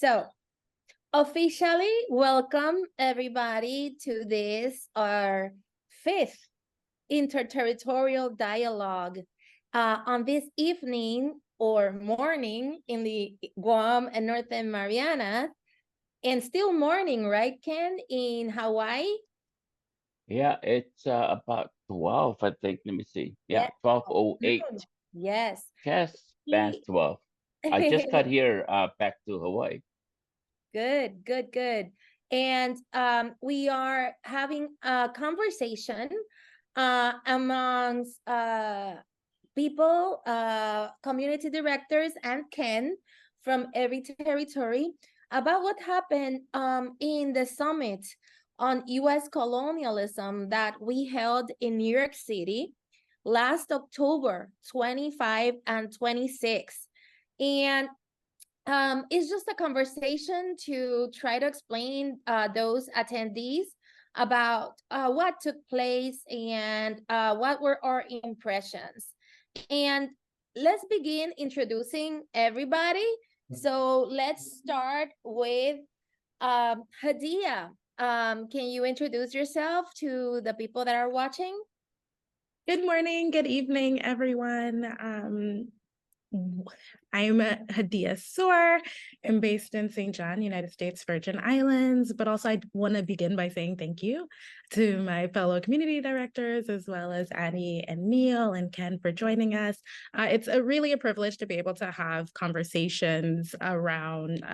So, officially, welcome everybody to this, our fifth interterritorial dialogue. On this evening or morning in the Guam and Northern Marianas, and still morning, right, Ken, in Hawaii? Yeah, it's about 12, I think. Let me see. Yeah, Yes. 12:08. Yes. Just past 12. I just got here back to Hawaii. Good, good, good. And we are having a conversation amongst people, community directors, and Ken from every territory about what happened in the summit on U.S. colonialism that we held in New York City last October 25 and 26. And it's just a conversation to try to explain those attendees about what took place and what were our impressions. And let's begin introducing everybody. So let's start with Hadia. Can you introduce yourself to the people that are watching? Good morning, good evening, everyone. I'm Hadia Soar. I'm based in St. John, United States Virgin Islands, but also I want to begin by saying thank you to my fellow community directors, as well as Annie and Neil and Ken for joining us. It's really a privilege to be able to have conversations around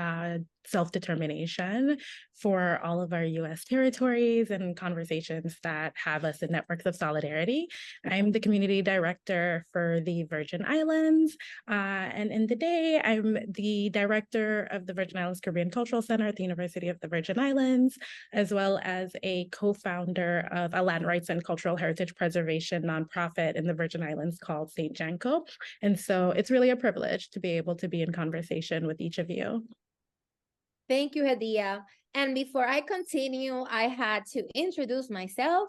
self-determination for all of our U.S. territories and conversations that have us in networks of solidarity. I'm the community director for the Virgin Islands, and in the day, I'm the director of the Virgin Islands Caribbean Cultural Center at the University of the Virgin Islands, as well as a co-founder of a land rights and cultural heritage preservation nonprofit in the Virgin Islands called St. Janko. And so it's really a privilege to be able to be in conversation with each of you. Thank you, Hadia. And before I continue, I had to introduce myself.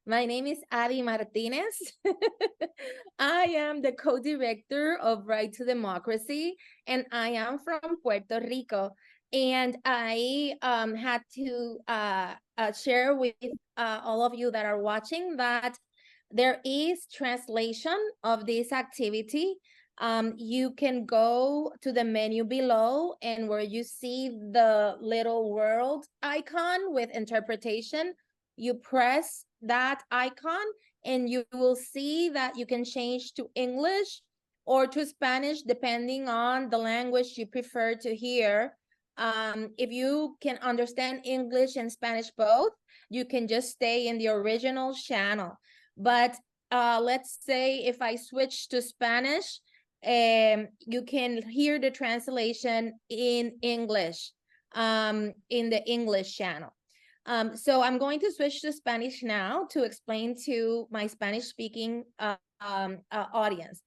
My name is Adi Martinez. I am the co-director of Right to Democracy, and I am from Puerto Rico. And I had to share with all of you that are watching that there is translation of this activity. You can go to the menu below, and where you see the little world icon with interpretation, you press that icon and you will see that you can change to English or to Spanish depending on the language you prefer to hear. If you can understand English and Spanish both, you can just stay in the original channel. But let's say if I switch to Spanish, you can hear the translation in English, in the English channel. So I'm going to switch to Spanish now to explain to my Spanish-speaking audience.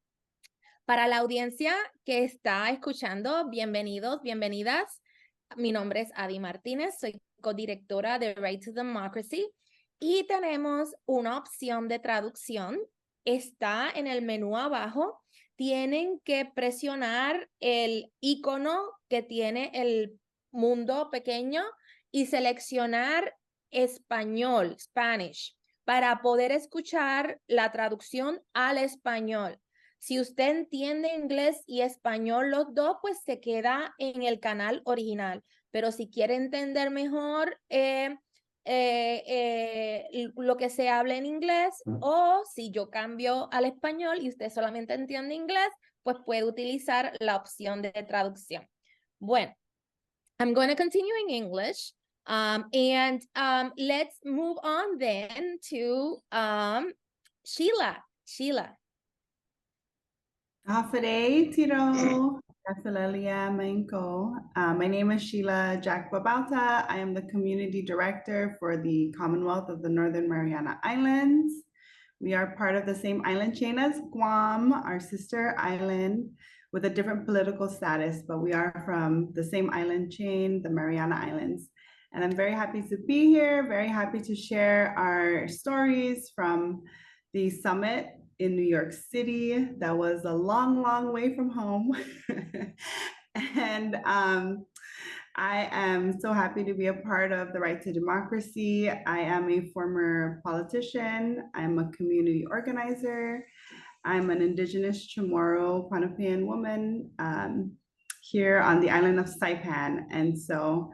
Para la audiencia que está escuchando, bienvenidos, bienvenidas. Mi nombre es Adi Martínez, soy codirectora de Right to Democracy y tenemos una opción de traducción. Está en el menú abajo. Tienen que presionar el icono que tiene el mundo pequeño y seleccionar español, Spanish, para poder escuchar la traducción al español. Si usted entiende inglés y español los dos, pues se queda en el canal original. Pero si quiere entender mejor lo que se habla en inglés, o si yo cambio al español y usted solamente entiende inglés, pues puede utilizar la opción de traducción. Bueno, I'm going to continue in English. Let's move on then to Sheila. Sheila. Hafide Tiro, Kasalelia Menko. My name is Sheila Jack Babauta. I am the Community Director for the Commonwealth of the Northern Mariana Islands. We are part of the same island chain as Guam, our sister island, with a different political status, but we are from the same island chain, the Mariana Islands. And I'm very happy to be here, very happy to share our stories from the summit in New York City. That was a long, long way from home. And I am so happy to be a part of the Right to Democracy. I am a former politician. I'm a community organizer. I'm an Indigenous Chamorro Quantapian woman here on the island of Saipan. And so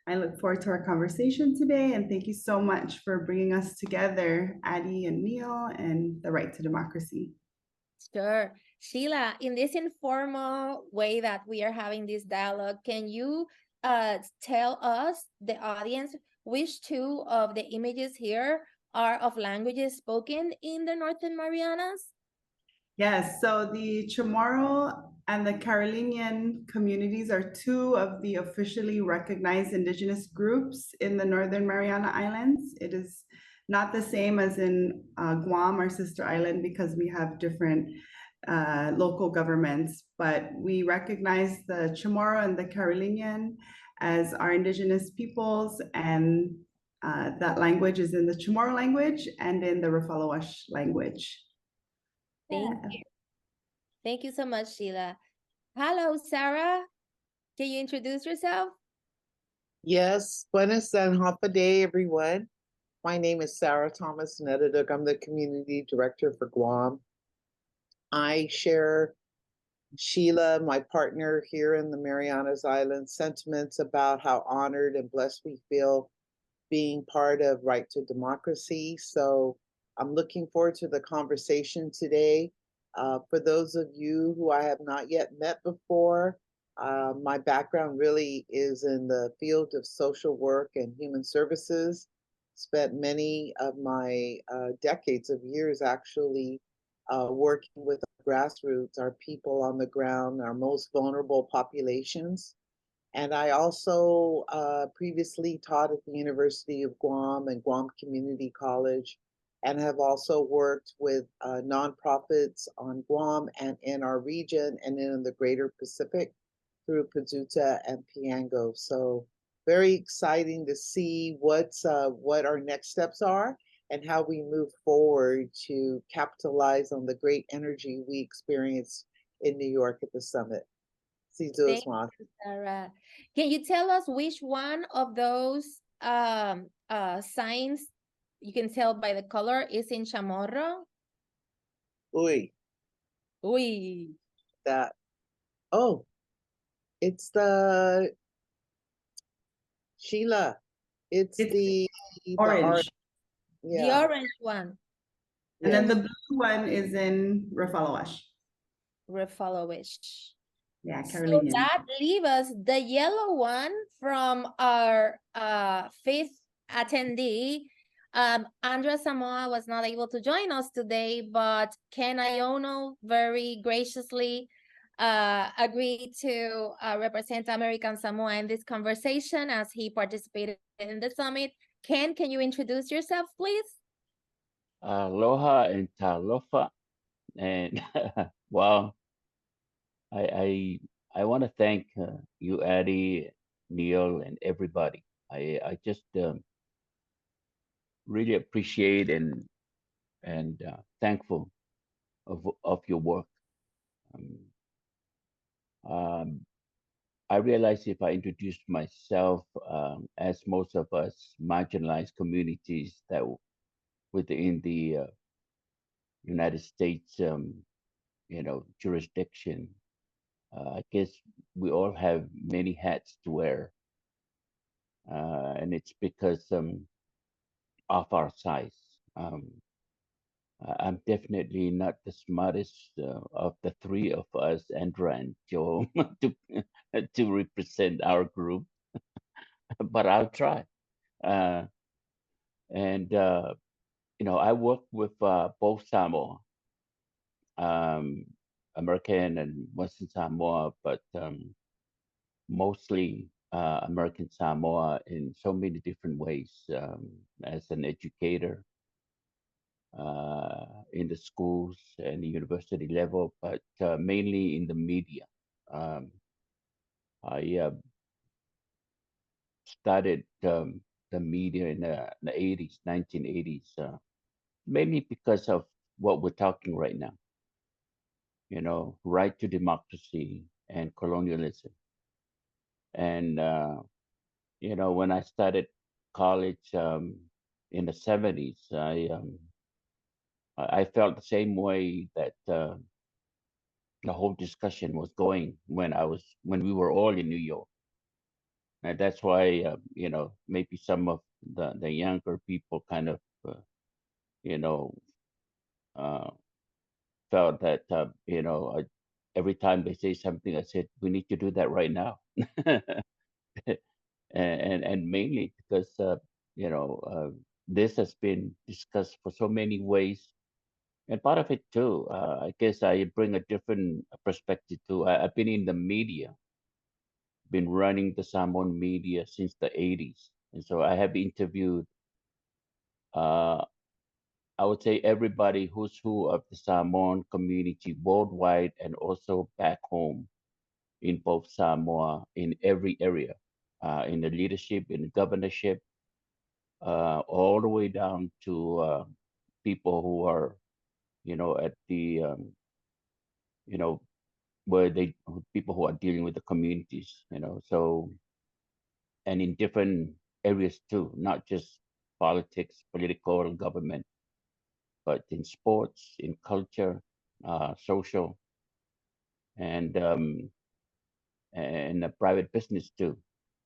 I look forward to our conversation today. And thank you so much for bringing us together, Addie and Neil, and the Right to Democracy. Sure. Sheila, in this informal way that we are having this dialogue, can you tell us, the audience, which two of the images here are of languages spoken in the Northern Marianas? Yes, so the Chamorro and the Carolinian communities are two of the officially recognized indigenous groups in the Northern Mariana Islands. It is not the same as in Guam, our sister island, because we have different local governments, but we recognize the Chamorro and the Carolinian as our indigenous peoples, and that language is in the Chamorro language and in the Rafalawash language. Thank you. Thank you so much, Sheila. Hello, Sarah. Can you introduce yourself? Yes, buenas and hapa day, everyone. My name is Sarah Thomas Nedaduk. I'm the community director for Guam. I share Sheila, my partner here in the Marianas Islands, sentiments about how honored and blessed we feel being part of Right to Democracy. So I'm looking forward to the conversation today. For those of you who I have not yet met before, my background really is in the field of social work and human services. Spent many of my decades of years actually working with grassroots, our people on the ground, our most vulnerable populations. And I also previously taught at the University of Guam and Guam Community College, and have also worked with nonprofits on Guam and in our region and in the greater Pacific through Pazuta and Piango. So very exciting to see what our next steps are and how we move forward to capitalize on the great energy we experienced in New York at the summit. Thank you, Sarah. Can you tell us which one of those signs, you can tell by the color, is in Chamorro? Uy. Uy. That. Oh, it's the Sheila. It's the orange. Yeah. The orange one. And then the blue one is in Rafalawash. Rafalawash. Yeah, So Carolinian. that leaves us the yellow one from our fifth attendee. Andrea Samoa was not able to join us today, but Ken Iono very graciously agreed to represent American Samoa in this conversation as he participated in the summit. Ken, can you introduce yourself, please? Aloha and talofa. And wow, I want to thank you, Addie, Neil, and everybody. I just really appreciate and thankful of your work. Um, um, I realize if I introduce myself, as most of us marginalized communities that within the United States, jurisdiction, I guess we all have many hats to wear, and it's because of our size. Um, I'm definitely not the smartest of the three of us, Andra and Joe, to to represent our group, but I'll try. Uh, and I work with both Samoa, um, American and Western Samoa, but mostly American Samoa in so many different ways, as an educator in the schools and the university level, but mainly in the media. I started the media in the 80s, 1980s, mainly because of what we're talking right now, right to democracy and colonialism. And when I started college in the 70s, I felt the same way that the whole discussion was going when we were all in New York. And that's why maybe some of the younger people kind of you know uh, felt that every time they say something, I said we need to do that right now. And mainly because this has been discussed for so many ways, and part of it too, I guess I bring a different perspective too. I've been in the media, been running the Samoan media since the 80s, and so I have interviewed, uh, I would say, everybody who's who of the Samoan community worldwide and also back home in both Samoa, in every area, in the leadership, in the governorship, all the way down to people who are, at the, you know, where people who are dealing with the communities, so, and in different areas too, not just politics, political, or government, but in sports, in culture, social, and private business too.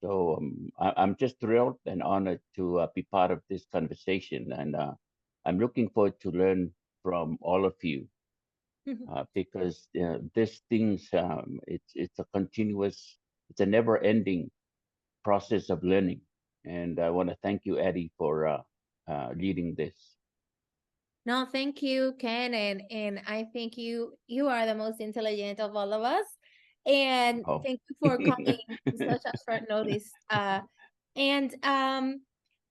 So I'm just thrilled and honored to be part of this conversation, and I'm looking forward to learn from all of you because these things it's a continuous, it's a never-ending process of learning, and I want to thank you, Eddie, for leading this. No, thank you, Ken, and I think you are the most intelligent of all of us. And Oh. thank you for coming in such a short notice. And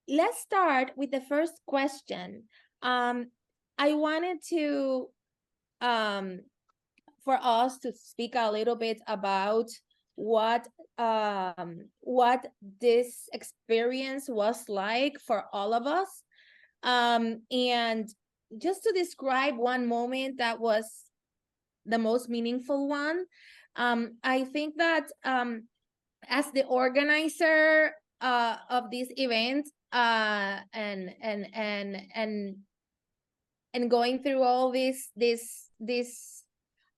let's start with the first question. I wanted to for us to speak a little bit about what this experience was like for all of us, and just to describe one moment that was the most meaningful one. I think that as the organizer of this event, and going through all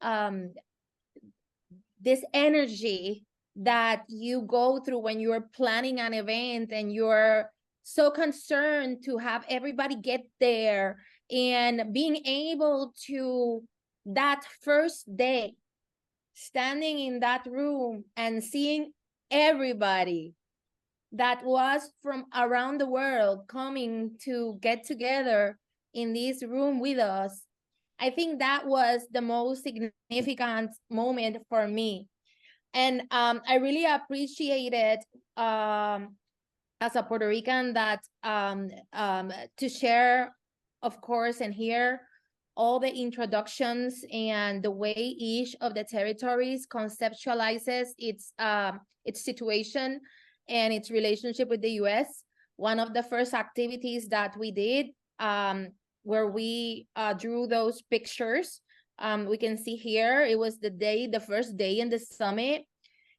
um, this energy that you go through when you're planning an event and you're so concerned to have everybody get there, and being able to, that first day, standing in that room and seeing everybody that was from around the world coming to get together in this room with us, I think that was the most significant moment for me. And I really appreciated, as a Puerto Rican, that to share, of course, and hear all the introductions and the way each of the territories conceptualizes its situation and its relationship with the U.S. One of the first activities that we did, where we drew those pictures, we can see here, it was the first day in the summit,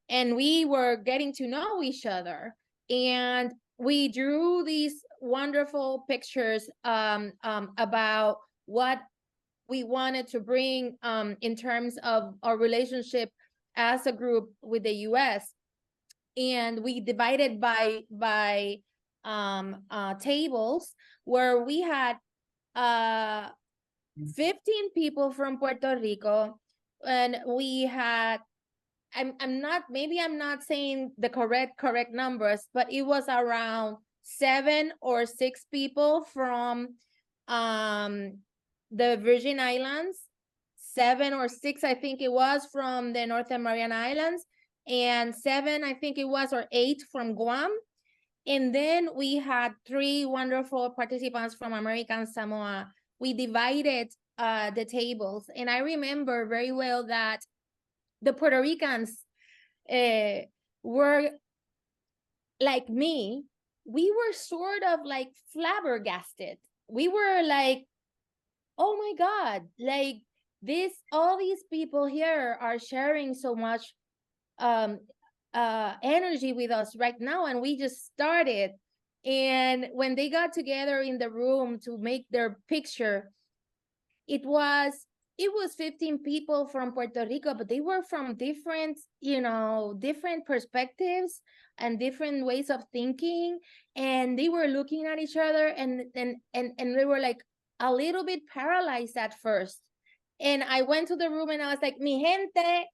and we were getting to know each other. And we drew these wonderful pictures about what we wanted to bring in terms of our relationship as a group with the U.S. And we divided by tables where we had 15 people from Puerto Rico, and we had, I'm not saying the correct numbers, but it was around 7 or 6 people from the Virgin Islands, 7 or 6, I think it was, from the Northern Mariana Islands, and 7, I think it was, or 8 from Guam. And then we had 3 wonderful participants from American Samoa. We divided the tables, and I remember very well that the Puerto Ricans were like me. We were sort of like flabbergasted. We were like, oh my God, like all these people here are sharing so much energy with us right now, and we just started. And when they got together in the room to make their picture, it was 15 people from Puerto Rico, but they were from different, different perspectives and different ways of thinking. And they were looking at each other, and they were like a little bit paralyzed at first. And I went to the room and I was like, mi gente,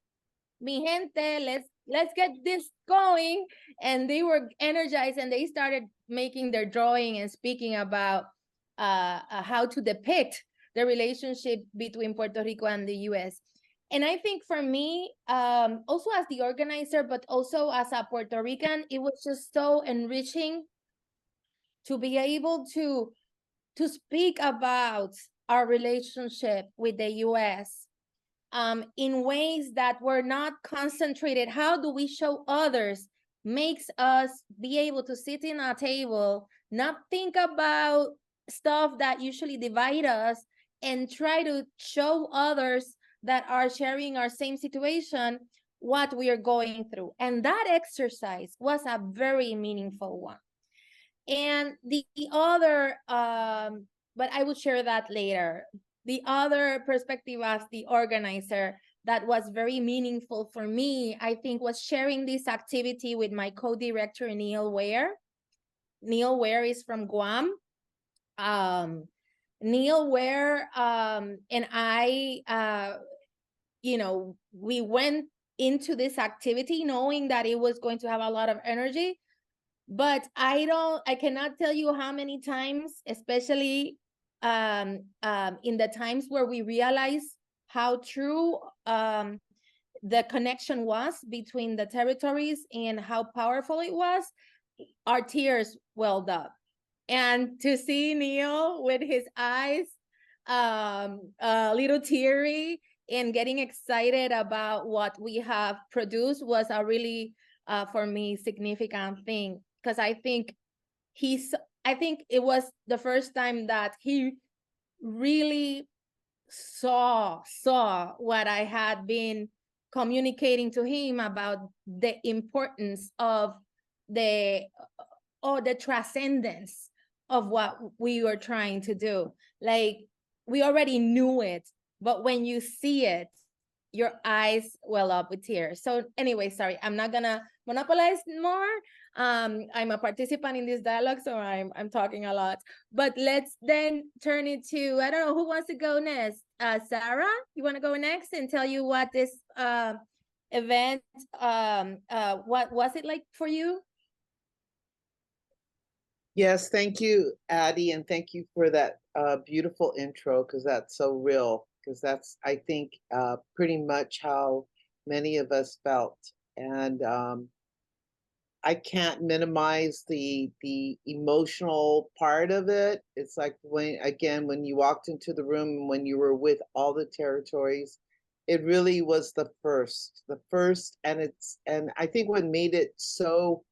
let's get this going. And they were energized, and they started making their drawing and speaking about how to depict the relationship between Puerto Rico and the US. And I think for me, also as the organizer, but also as a Puerto Rican, it was just so enriching to be able to speak about our relationship with the US in ways that were not concentrated. How do we show others makes us be able to sit in a table, not think about stuff that usually divide us, and try to show others that are sharing our same situation what we are going through. And that exercise was a very meaningful one. And the other, but I will share that later. The other perspective as the organizer that was very meaningful for me, I think, was sharing this activity with my co-director, Neil Ware. Neil Ware is from Guam. Neil Ware and I, we went into this activity knowing that it was going to have a lot of energy. But I cannot tell you how many times, especially in the times where we realize how true the connection was between the territories and how powerful it was, our tears welled up. And to see Neil with his eyes a little teary and getting excited about what we have produced was a really, for me, significant thing. Because I think it was the first time that he really saw what I had been communicating to him about the importance of the transcendence of what we were trying to do. Like, we already knew it, but when you see it, your eyes well up with tears. So anyway, sorry, I'm not gonna monopolize more. I'm a participant in this dialogue, so I'm talking a lot. But let's then turn it to, I don't know who wants to go next. Sarah, you want to go next and tell you what this event, what was it like for you? Yes, thank you, Addie, and thank you for that beautiful intro, because that's so real, because that's, I think, pretty much how many of us felt. And I can't minimize the emotional part of it. It's like when you walked into the room and when you were with all the territories, it really was the first, and I think what made it so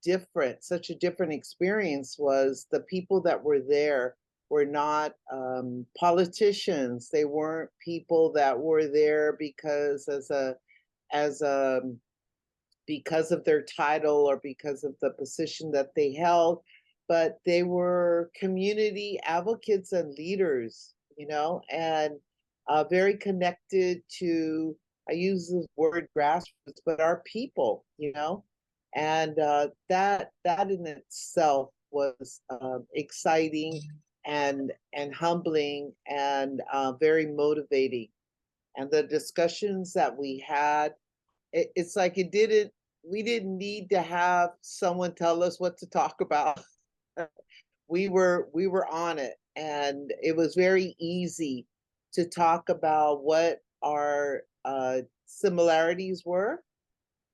different, such a different experience, was the people that were there were not politicians. They weren't people that were there because because of their title or because of the position that they held, but they were community advocates and leaders, and very connected to, I use the word grassroots, but our people, and that in itself was exciting and humbling and very motivating. And the discussions that we had, it's like we didn't need to have someone tell us what to talk about. we were on it, and it was very easy to talk about what our similarities were,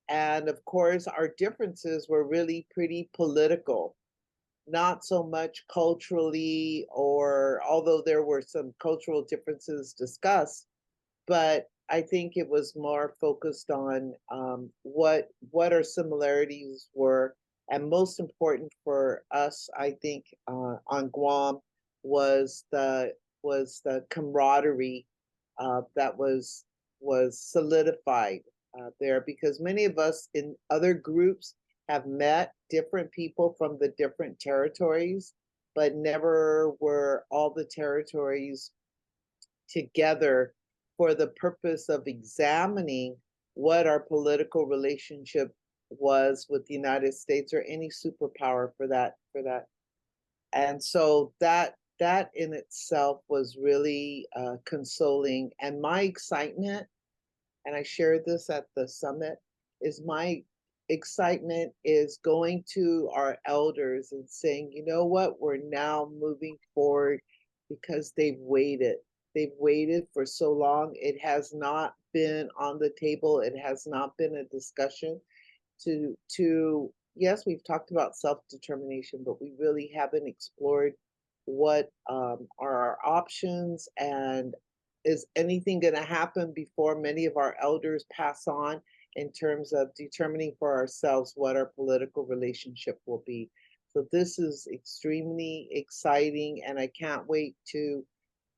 and of course our differences were really pretty political, not so much culturally, or although there were some cultural differences discussed, but I think it was more focused on what our similarities were, and most important for us, I think, on Guam, was the camaraderie that was solidified there, because many of us in other groups have met different people from the different territories, but never were all the territories together for the purpose of examining what our political relationship was with the United States or any superpower for that. And so that in itself was really consoling. And my excitement, and I shared this at the summit, is my excitement is going to our elders and saying, you know what, we're now moving forward because they've waited. They've waited for so long. It has not been on the table. It has not been a discussion to yes, we've talked about self-determination, but we really haven't explored what are our options, and is anything going to happen before many of our elders pass on in terms of determining for ourselves what our political relationship will be. So this is extremely exciting, and I can't wait to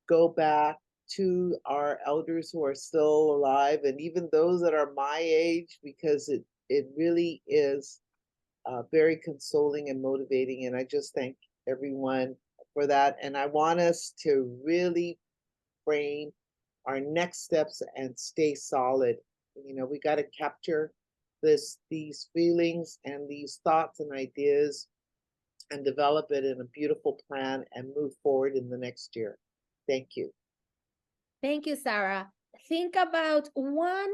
go back to our elders who are still alive, and even those that are my age, because it really is very consoling and motivating. And I just thank everyone for that. And I want us to really frame our next steps and stay solid. You know, we got to capture these feelings and these thoughts and ideas and develop it in a beautiful plan and move forward in the next year. Thank you. Thank you, Sarah. Think about one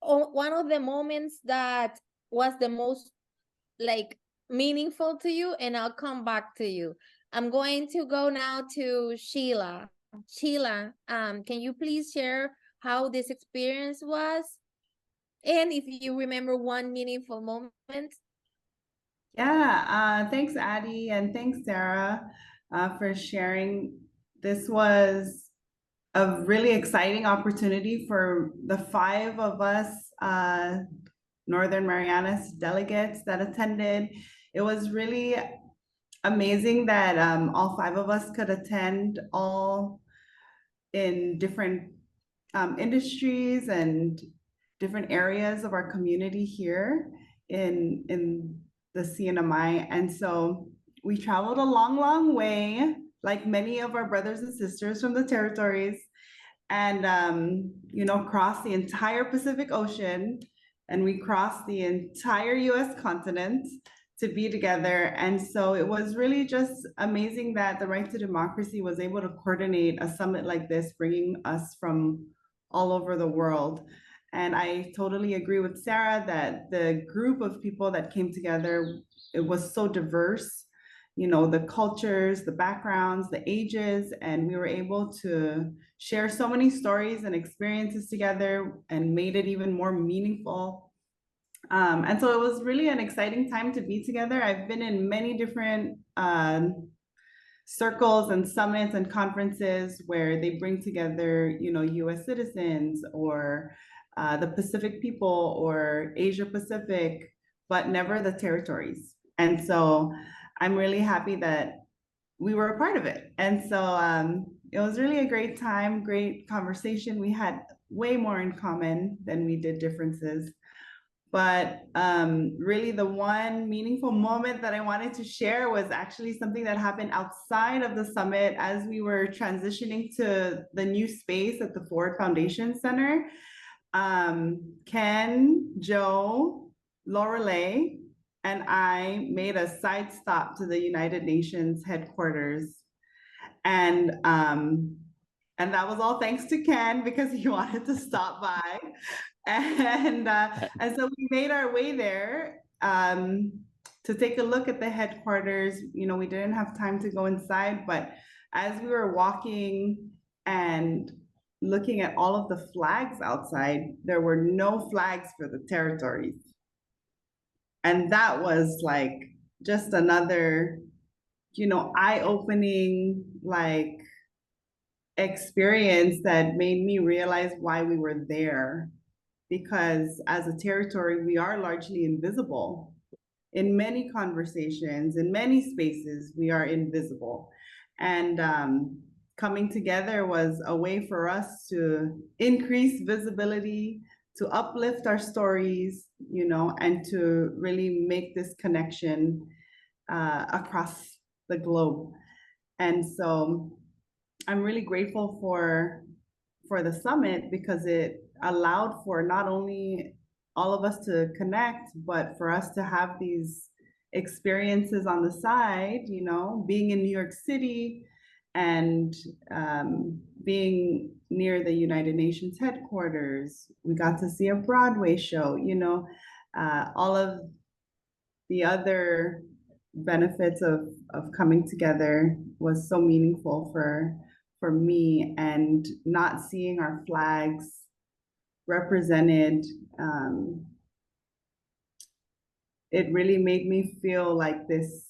of the moments that was the most like meaningful to you, and I'll come back to you. I'm going to go now to Sheila. Sheila, can you please share how this experience was? And if you remember one meaningful moment? Yeah, thanks, Addie, and thanks, Sarah, for sharing. This was a really exciting opportunity for the 5 of us Northern Marianas delegates that attended. It was really amazing that all 5 of us could attend, all in different industries and different areas of our community here in the CNMI. And so we traveled a long way, like many of our brothers and sisters from the territories, and you know, crossed the entire Pacific Ocean, and we crossed the entire US continent to be together. And so it was really just amazing that the Right to Democracy was able to coordinate a summit like this, bringing us from all over the world. And I totally agree with Sarah that the group of people that came together, it was so diverse, you know, the cultures, the backgrounds, the ages, and we were able to share so many stories and experiences together and made it even more meaningful. And so it was really an exciting time to be together. I've been in many different circles and summits and conferences where they bring together, you know, US citizens or the Pacific people or Asia Pacific, but never the territories. And so I'm really happy that we were a part of it. And so it was really a great time, great conversation. We had way more in common than we did differences. But really the one meaningful moment that I wanted to share was actually something that happened outside of the summit as we were transitioning to the new space at the Ford Foundation Center. Ken, Joe, Lorelei, and I made a side stop to the United Nations headquarters. And that was all thanks to Ken because he wanted to stop by. And so we made our way there to take a look at the headquarters. You know, we didn't have time to go inside, but as we were walking and looking at all of the flags outside, there were no flags for the territories. And that was like just another, you know, eye-opening like experience that made me realize why we were there. Because as a territory, we are largely invisible. In many conversations, in many spaces, we are invisible. And coming together was a way for us to increase visibility, to uplift our stories, you know, and to really make this connection across the globe. And so I'm really grateful for the summit because it allowed for not only all of us to connect, but for us to have these experiences on the side, you know, being in New York City and being near the United Nations headquarters. We got to see a Broadway show, you know, all of the other benefits of coming together was so meaningful for me, and not seeing our flags represented, it really made me feel like this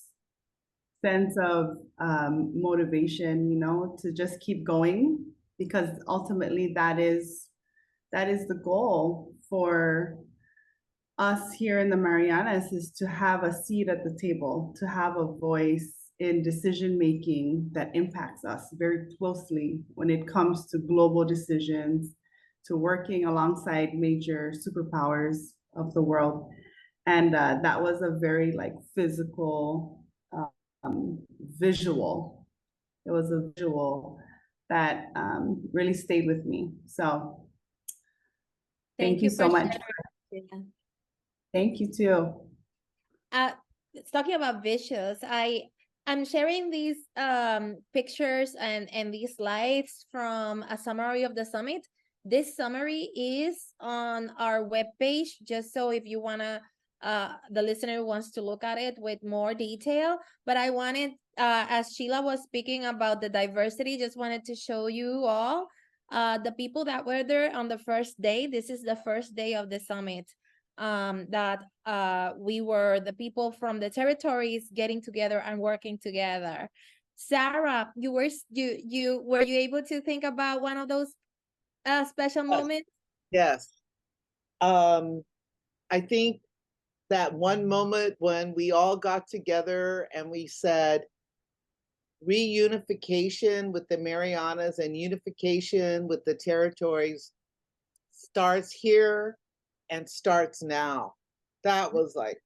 sense of motivation, you know, to just keep going, because ultimately that is the goal for us here in the Marianas, is to have a seat at the table, to have a voice in decision making that impacts us very closely when it comes to global decisions, to working alongside major superpowers of the world. And that was a very like physical visual. It was a visual that really stayed with me. So thank you so much. sharing. Thank you too. Talking about visuals, I'm sharing these pictures and these slides from a summary of the summit. This summary is on our webpage, just so if you wanna, the listener wants to look at it with more detail. But I wanted, as Sheila was speaking about the diversity, just wanted to show you all the people that were there on the first day. This is the first day of the summit. That we were the people from the territories getting together and working together. Sarah, were you able to think about one of those special moments? Yes. I think that one moment when we all got together and we said reunification with the Marianas and unification with the territories starts here and starts now. That was like,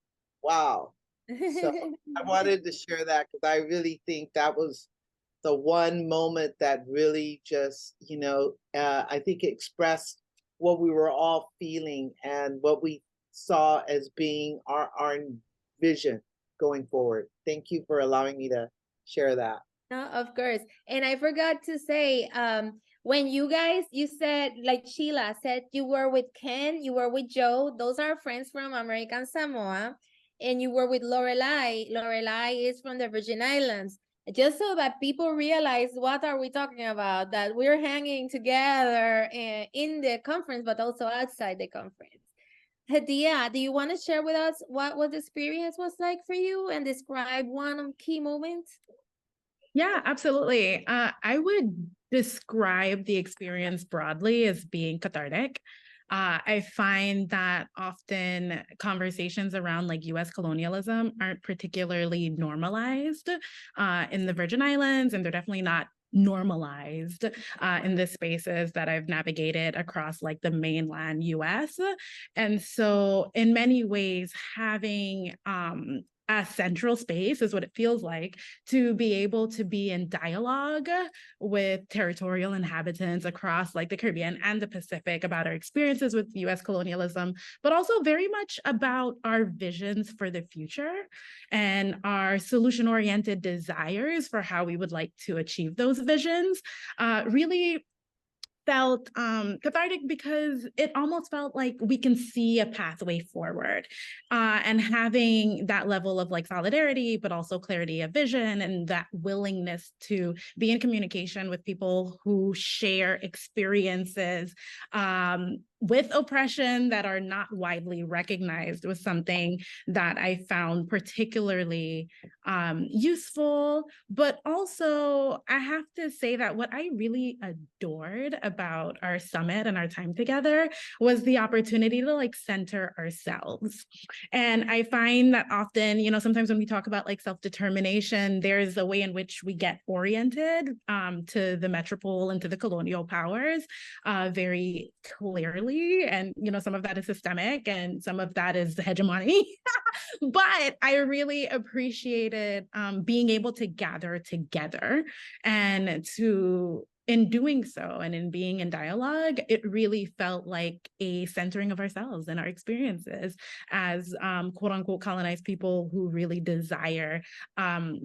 wow. So I wanted to share that because I really think that was the one moment that really just, you know, I think expressed what we were all feeling and what we saw as being our vision going forward. Thank you for allowing me to share that. No, of course. And I forgot to say, when you said, like Sheila said, you were with Ken, you were with Joe, those are friends from American Samoa, and you were with Lorelai. Lorelai is from the Virgin Islands. Just so that people realize what are we talking about, that we're hanging together in the conference, but also outside the conference. Hadia, do you want to share with us what the experience was like for you and describe one key moment? Yeah, absolutely. I would describe the experience broadly as being cathartic. I find that often conversations around like US colonialism aren't particularly normalized in the Virgin Islands, and they're definitely not normalized in the spaces that I've navigated across like the mainland US. And so in many ways, having a central space is what it feels like to be able to be in dialogue with territorial inhabitants across like the Caribbean and the Pacific about our experiences with US colonialism, but also very much about our visions for the future and our solution-oriented desires for how we would like to achieve those visions. Really felt cathartic because it almost felt like we can see a pathway forward, and having that level of like solidarity, but also clarity of vision and that willingness to be in communication with people who share experiences with oppression that are not widely recognized was something that I found particularly useful. But also, I have to say that what I really adored about our summit and our time together was the opportunity to like center ourselves. And I find that often, you know, sometimes when we talk about like self-determination, there's a way in which we get oriented to the metropole and to the colonial powers very clearly. early, and some of that is systemic and some of that is hegemony. But I really appreciated being able to gather together, and in doing so and in being in dialogue, it really felt like a centering of ourselves and our experiences as quote unquote colonized people who really desire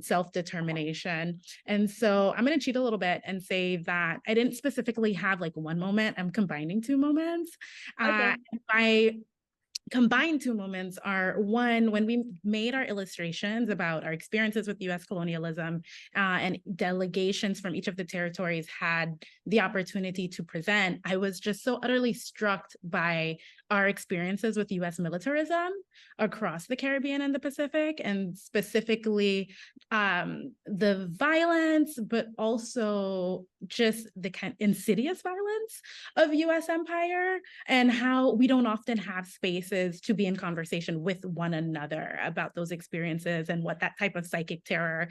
self-determination. And so I'm going to cheat a little bit and say that I didn't specifically have like one moment. I'm combining two moments. Okay. My combined two moments are, one, when we made our illustrations about our experiences with US colonialism, and delegations from each of the territories had the opportunity to present, I was just so utterly struck by our experiences with US militarism across the Caribbean and the Pacific, and specifically the violence, but also just the kind of insidious violence of US empire, and how we don't often have spaces to be in conversation with one another about those experiences and what that type of psychic terror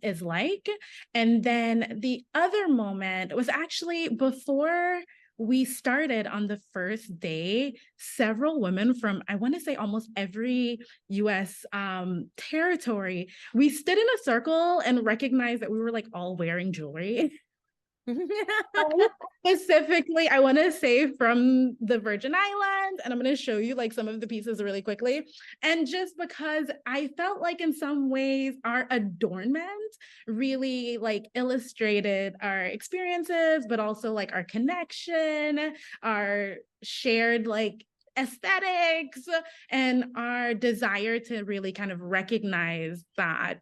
is like. And then the other moment was actually before we started on the first day. Several women from, I want to say, almost every US territory, we stood in a circle and recognized that we were like all wearing jewelry. Specifically, I want to say from the Virgin Islands, and I'm going to show you like some of the pieces really quickly. And just because I felt like in some ways our adornment really like illustrated our experiences, but also like our connection, our shared like aesthetics, and our desire to really kind of recognize that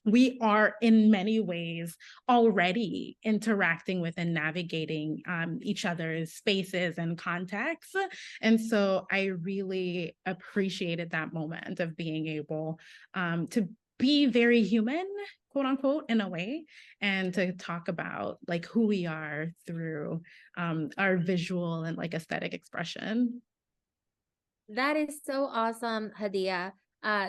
we are in many ways already interacting with and navigating each other's spaces and contexts. And so I really appreciated that moment of being able to be very human, quote unquote, in a way, and to talk about like who we are through our visual and like aesthetic expression. That is so awesome, Hadia.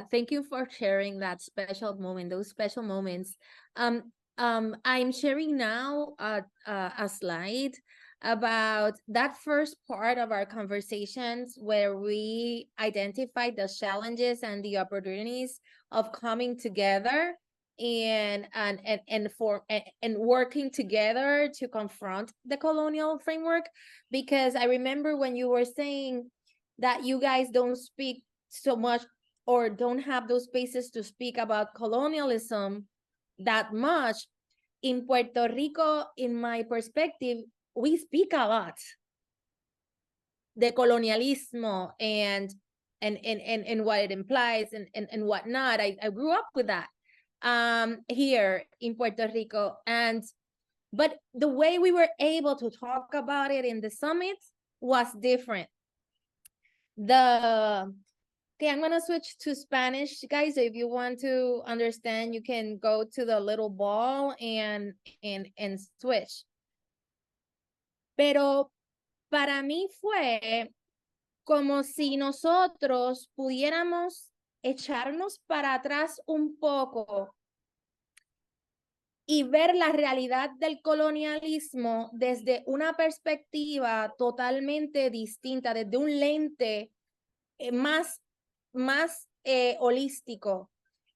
Thank you for sharing that special moment, those special moments. I'm sharing now a slide about that first part of our conversations where we identified the challenges and the opportunities of coming together and working together to confront the colonial framework. Because I remember when you were saying that you guys don't speak so much or don't have those spaces to speak about colonialism that much. In Puerto Rico, in my perspective, we speak a lot. The colonialismo and what it implies and whatnot. I grew up with that here in Puerto Rico. But the way we were able to talk about it in the summit was different. Okay, I'm gonna switch to Spanish, guys. So if you want to understand, you can go to the little ball and switch. Pero para mí fue como si nosotros pudiéramos echarnos para atrás un poco y ver la realidad del colonialismo desde una perspectiva totalmente distinta, desde un lente más holístico,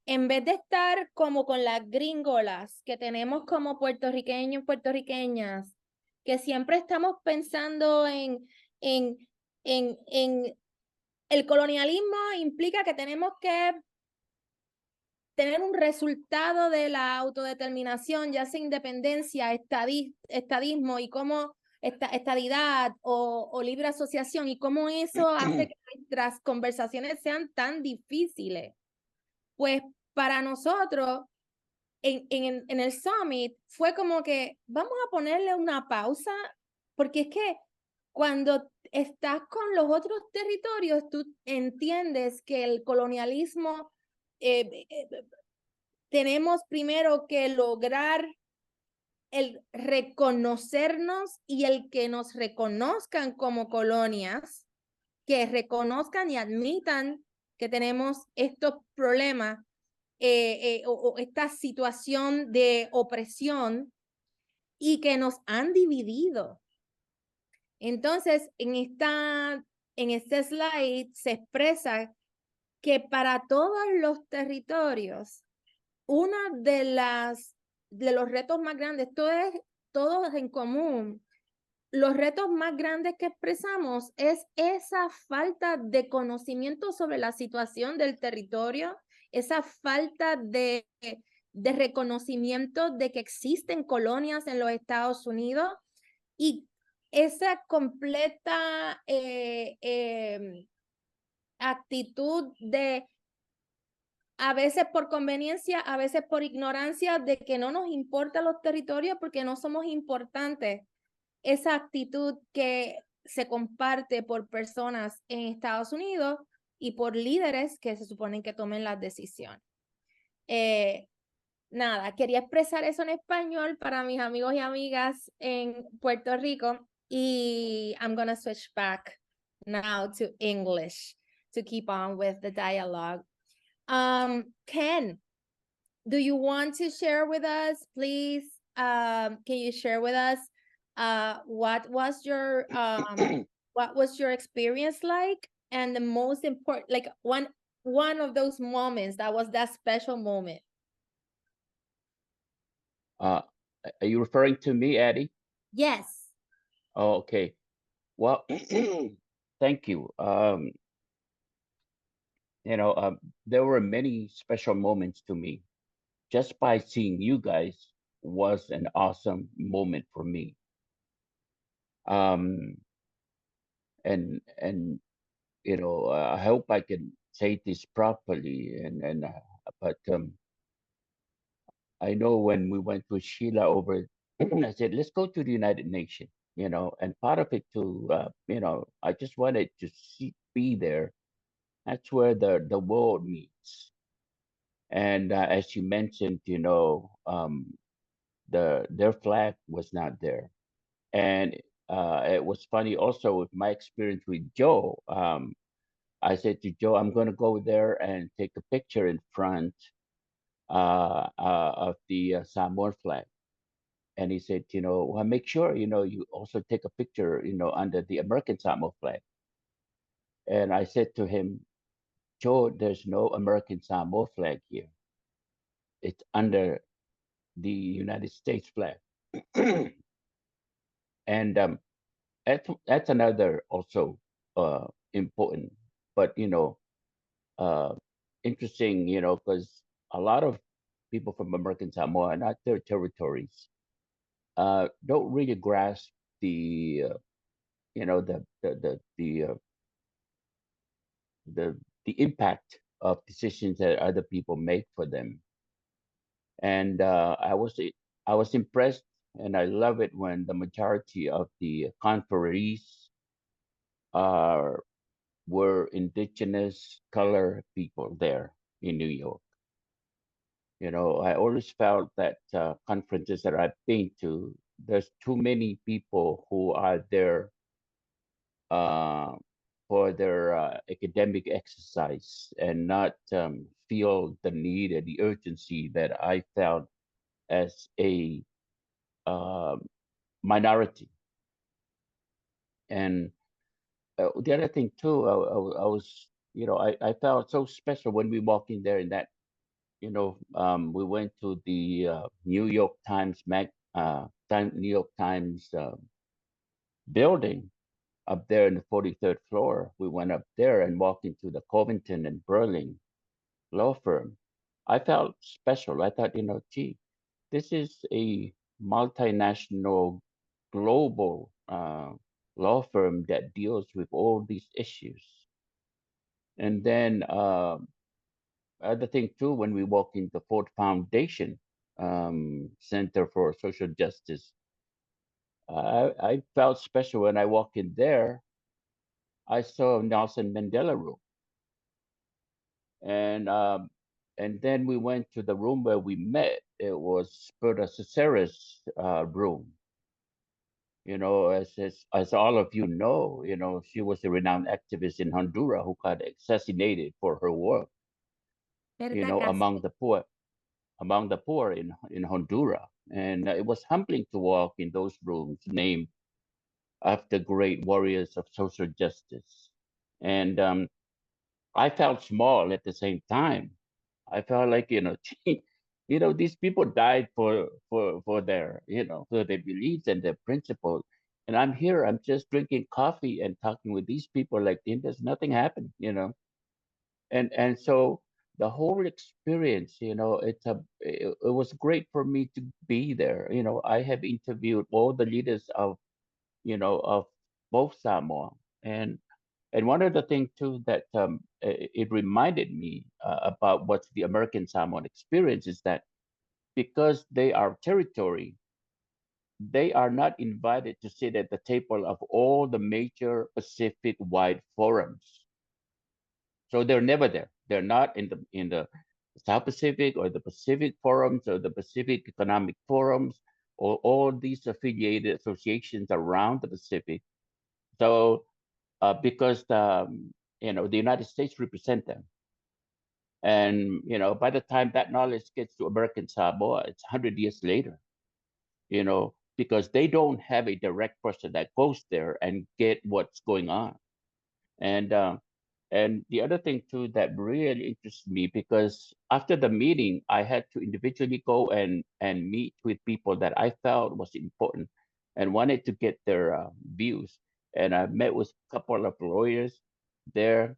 en vez de estar como con las gringolas que tenemos como puertorriqueños, puertorriqueñas, que siempre estamos pensando en el colonialismo implica que tenemos que tener un resultado de la autodeterminación, ya sea independencia, estadismo y cómo estadidad o libre asociación, y cómo eso hace que nuestras conversaciones sean tan difíciles. Pues para nosotros, en el Summit, fue como que vamos a ponerle una pausa, porque es que cuando estás con los otros territorios, tú entiendes que el colonialismo, tenemos primero que lograr el reconocernos y el que nos reconozcan como colonias, que reconozcan y admitan que tenemos estos problemas o esta situación de opresión y que nos han dividido. Entonces, en este slide se expresa que para todos los territorios, uno de los retos más grandes, todos en común, los retos más grandes que expresamos es esa falta de conocimiento sobre la situación del territorio, esa falta de reconocimiento de que existen colonias en los Estados Unidos y esa completa actitud de a veces por conveniencia, a veces por ignorancia de que no nos importan los territorios porque no somos importantes. Esa actitud que se comparte por personas en Estados Unidos y por líderes que se suponen que tomen las decisiones. Nada, quería expresar eso en español para mis amigos y amigas en Puerto Rico y I'm gonna switch back now to English to keep on with the dialogue. Ken, do you want to share with us, please? Can you share with us what was your experience like, and the most important, like one of those moments that was that special moment? Are you referring to me, Addie? Yes. Oh, okay. Well, thank you. There were many special moments to me. Just by seeing you guys was an awesome moment for me. Um, and I hope I can say this properly. But I know when we went to Sheila over, I said, let's go to the United Nations, and part of it to, I just wanted to be there. That's where the world meets. And as you mentioned, their flag was not there. And it was funny also with my experience with Joe. I said to Joe, I'm going to go there and take a picture in front of the Samoan flag. And he said, well, make sure, you also take a picture, under the American Samoa flag. And I said to him, Joe, there's no American Samoa flag here. It's under the United States flag. And that's another also important, but uh, interesting, because a lot of people from American Samoa, not their territories, don't really grasp the the the impact of decisions that other people make for them. And I was impressed, and I love it when the majority of the conferees are were indigenous color people there in New York. I always felt that conferences that I've been to, there's too many people who are there uh, for their academic exercise and not feel the need and the urgency that I felt as a um minority. And the other thing too, I was, I felt so special when we walked in there in that, we went to the New York Times New York Times building up there in the 43rd floor. We went up there and walked into the Covington and Burling law firm. I felt special. I thought, gee, this is a multinational, global law firm that deals with all these issues. And then other thing too, when we walk into Ford Foundation Center for Social Justice, I felt special when I walked in there. I saw Nelson Mandela room, and then we went to the room where we met. It was Berta Caceres' room. As all of you know, she was a renowned activist in Honduras who got assassinated for her work. Among the poor in Honduras, and it was humbling to walk in those rooms named of the great warriors of social justice. And I felt small at the same time. I felt like, gee, these people died for their, for their beliefs and their principles. And I'm here, I'm just drinking coffee and talking with these people like there's nothing happened. And so the whole experience, it was great for me to be there. I have interviewed all the leaders of both Samoa. And one of the things too that it reminded me about what's the American Samoan experience is that because they are territory, they are not invited to sit at the table of all the major Pacific wide forums. So they're never there. They're not in the South Pacific or the Pacific forums or the Pacific Economic Forums or all these affiliated associations around the Pacific. So because the United States represent them. And by the time that knowledge gets to American Samoa, it's 100 years later. Because they don't have a direct person that goes there and get what's going on. And the other thing too that really interests me, because after the meeting, I had to individually go and meet with people that I felt was important and wanted to get their views. And I met with a couple of lawyers there,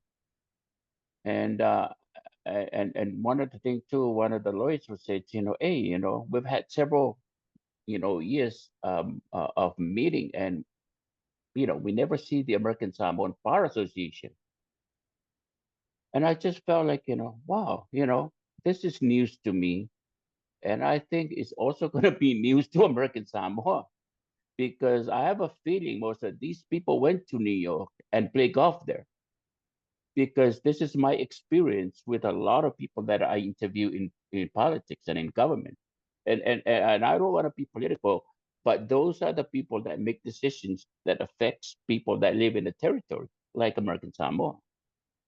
and one of the things too, one of the lawyers was said, hey, we've had several, years of meeting, and we never see the American Samoan Bar Association. And I just felt like, wow, this is news to me. And I think it's also going to be news to American Samoa because I have a feeling most of these people went to New York and play golf there because this is my experience with a lot of people that I interview in politics and in government. And I don't want to be political, but those are the people that make decisions that affects people that live in the territory, like American Samoa.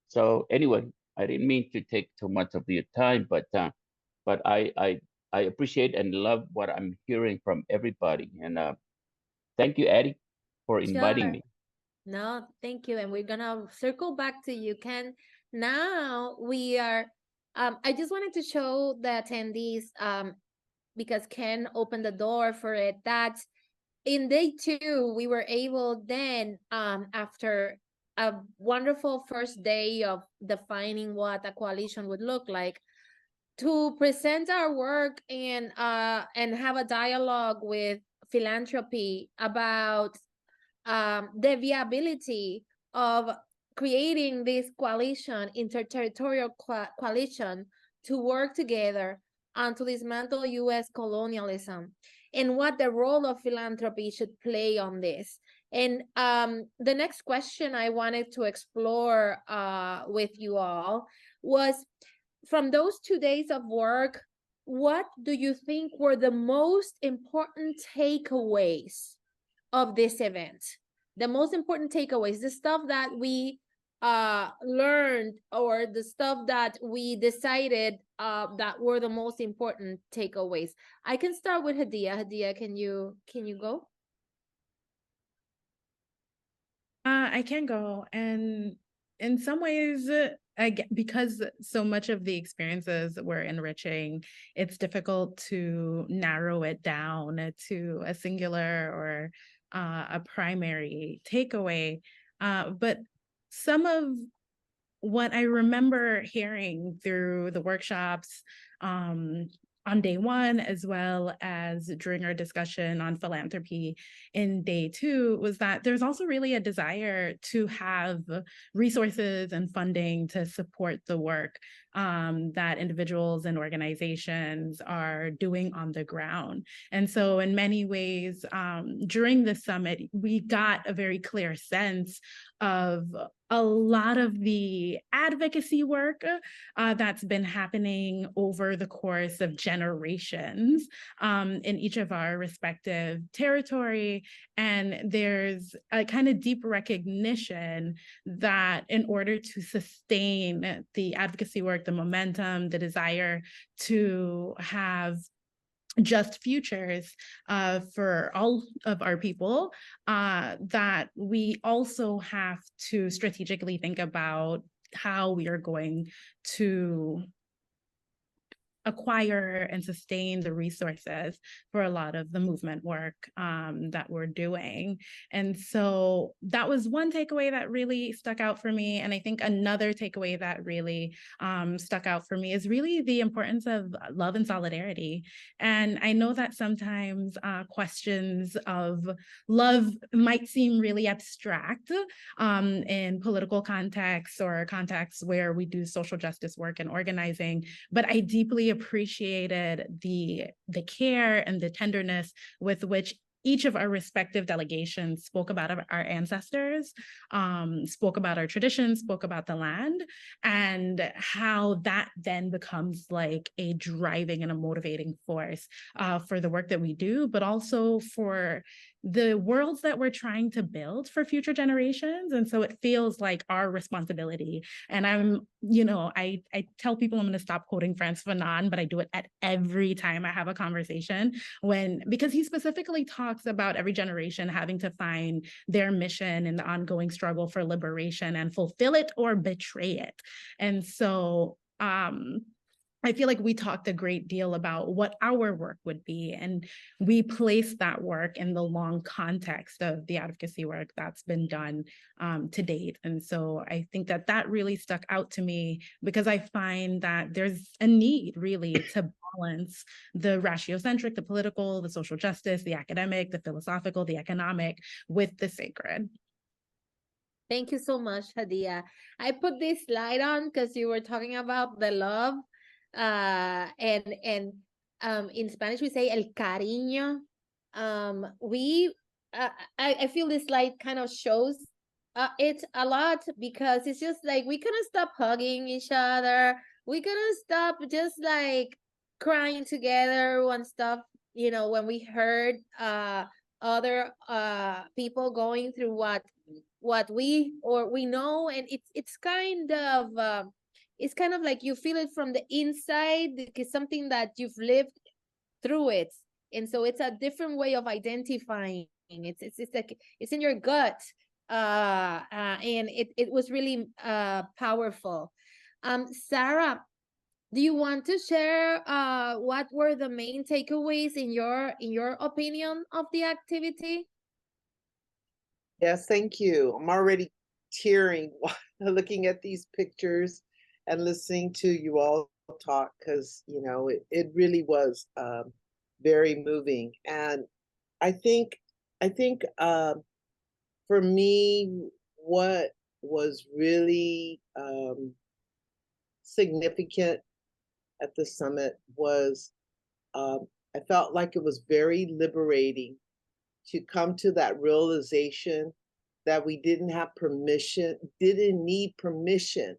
So anyway, I didn't mean to take too much of your time, but I appreciate and love what I'm hearing from everybody. And thank you, Addie, for inviting Sure. me. No, thank you. And we're gonna circle back to you, Ken. Now we are I just wanted to show the attendees because Ken opened the door for it that in day 2 we were able then after a wonderful first day of defining what a coalition would look like to present our work and have a dialogue with philanthropy about the viability of creating this coalition, interterritorial coalition, to work together and to dismantle U.S. colonialism, and what the role of philanthropy should play on this. And the next question I wanted to explore with you all was, from those 2 days of work, what do you think were the most important takeaways of this event? The most important takeaways, the stuff that we learned, or the stuff that we decided that were the most important takeaways. I can start with Hadia. Hadia, can you go? I can go. And in some ways, because so much of the experiences were enriching, it's difficult to narrow it down to a singular or a primary takeaway. But some of what I remember hearing through the workshops on day 1, as well as during our discussion on philanthropy in day 2, was that there's also really a desire to have resources and funding to support the work that individuals and organizations are doing on the ground. And so in many ways, during the summit, we got a very clear sense of a lot of the advocacy work that's been happening over the course of generations in each of our respective territory. And there's a kind of deep recognition that in order to sustain the advocacy work, the momentum, the desire to have just futures for all of our people, that we also have to strategically think about how we are going to acquire and sustain the resources for a lot of the movement work that we're doing. And so that was one takeaway that really stuck out for me. And I think another takeaway that really stuck out for me is really the importance of love and solidarity. And I know that sometimes questions of love might seem really abstract in political contexts or contexts where we do social justice work and organizing, but I deeply appreciated the care and the tenderness with which each of our respective delegations spoke about our ancestors, spoke about our traditions, spoke about the land, and how that then becomes like a driving and a motivating force for the work that we do, but also for the worlds that we're trying to build for future generations. And so it feels like our responsibility. And I tell people I'm going to stop quoting Frantz Fanon, but I do it at every time I have a conversation because he specifically talks about every generation having to find their mission in the ongoing struggle for liberation and fulfill it or betray it. And so, I feel like we talked a great deal about what our work would be, and we placed that work in the long context of the advocacy work that's been done to date. And so I think that really stuck out to me because I find that there's a need really to balance the ratiocentric, the political, the social justice, the academic, the philosophical, the economic with the sacred. Thank you so much, Hadia. I put this slide on because you were talking about the love. And in Spanish we say el cariño. I feel this slide kind of shows it a lot, because it's just like we couldn't stop hugging each other. We couldn't stop just like crying together when stuff, when we heard other people going through what we know, and it's kind of it's kind of like you feel it from the inside. It's something that you've lived through it, and so it's a different way of identifying. It's like it's in your gut, and it was really powerful. Sarah, do you want to share what were the main takeaways in your opinion of the activity? Yes, thank you. I'm already tearing looking at these pictures and listening to you all talk, because it really was very moving. And I think for me, what was really significant at the summit was I felt like it was very liberating to come to that realization that we didn't need permission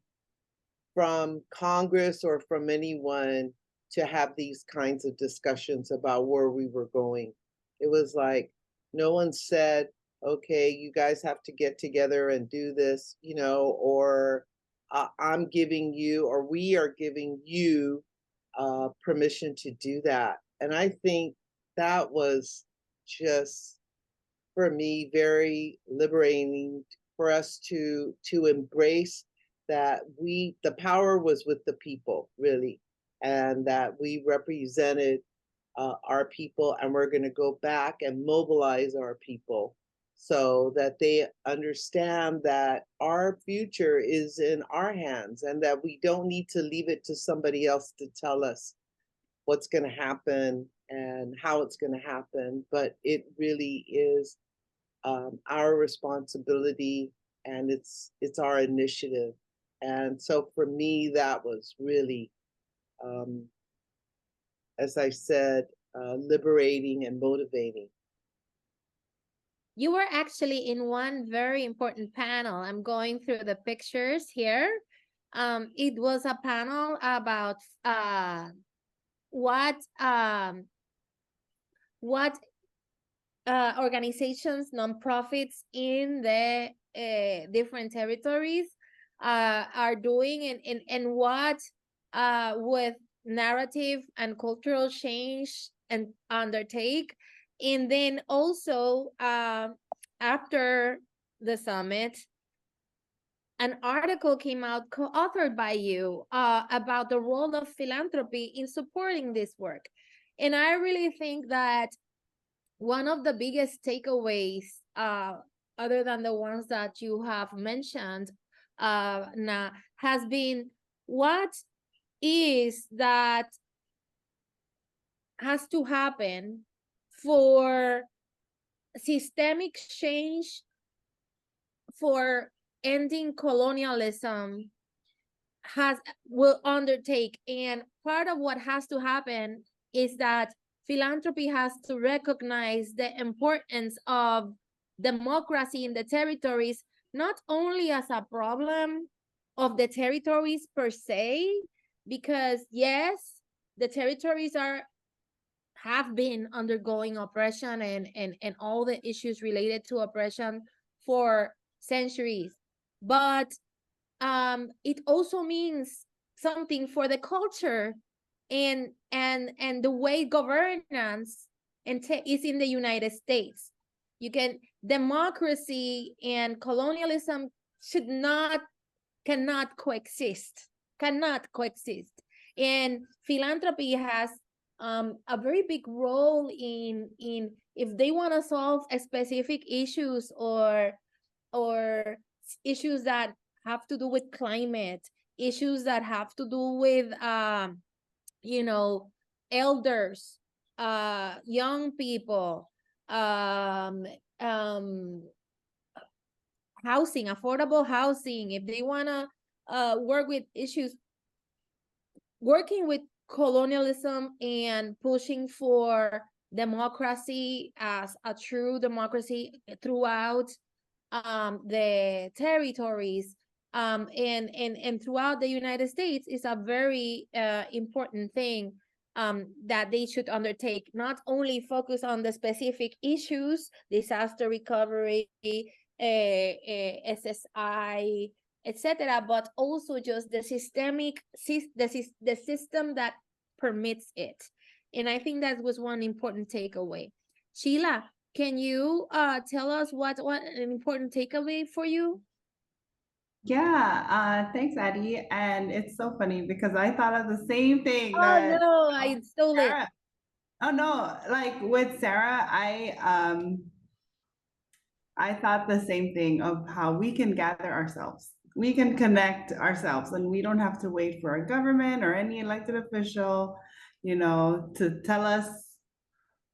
from Congress or from anyone to have these kinds of discussions about where we were going. It was like no one said, okay, you guys have to get together and do this, or I'm giving you, or we are giving you permission to do that. And I think that was just, for me, very liberating for us to embrace that the power was with the people, really, and that we represented our people, and we're going to go back and mobilize our people so that they understand that our future is in our hands, and that we don't need to leave it to somebody else to tell us what's going to happen and how it's going to happen, but it really is our responsibility, and it's our initiative. And so for me, that was really, as I said, liberating and motivating. You were actually in one very important panel. I'm going through the pictures here. It was a panel about what organizations, nonprofits in the different territories are doing, and what with narrative and cultural change and undertake. And then also after the summit, an article came out co-authored by you about the role of philanthropy in supporting this work. And I really think that one of the biggest takeaways, other than the ones that you have mentioned, has been what is that has to happen for systemic change, for ending colonialism will undertake. And part of what has to happen is that philanthropy has to recognize the importance of democracy in the territories, not only as a problem of the territories per se, because yes, the territories have been undergoing oppression and all the issues related to oppression for centuries. But it also means something for the culture and the way governance is in the United States. Democracy and colonialism cannot coexist. And philanthropy has a very big role in if they want to solve specific issues or issues that have to do with climate, issues that have to do with elders, young people, housing, affordable housing. If they want to work with issues, working with colonialism and pushing for democracy as a true democracy throughout the territories and throughout the United States is a very important thing that they should undertake. Not only focus on the specific issues, disaster recovery, SSI, etc., but also just the the system that permits it. And I think that was one important takeaway. Sheila, can you tell us what an important takeaway for you? Yeah, thanks, Addie. And it's so funny because I thought of the same thing Oh that no, I stole it. Sarah. Oh no, like with Sarah, I thought the same thing of how we can gather ourselves. We can connect ourselves and we don't have to wait for a government or any elected official, to tell us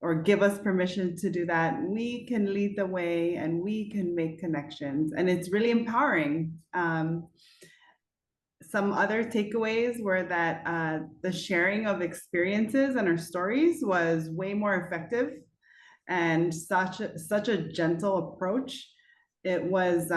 or give us permission to do that. We can lead the way and we can make connections, and it's really empowering. Some other takeaways were that the sharing of experiences and our stories was way more effective and such a gentle approach. It was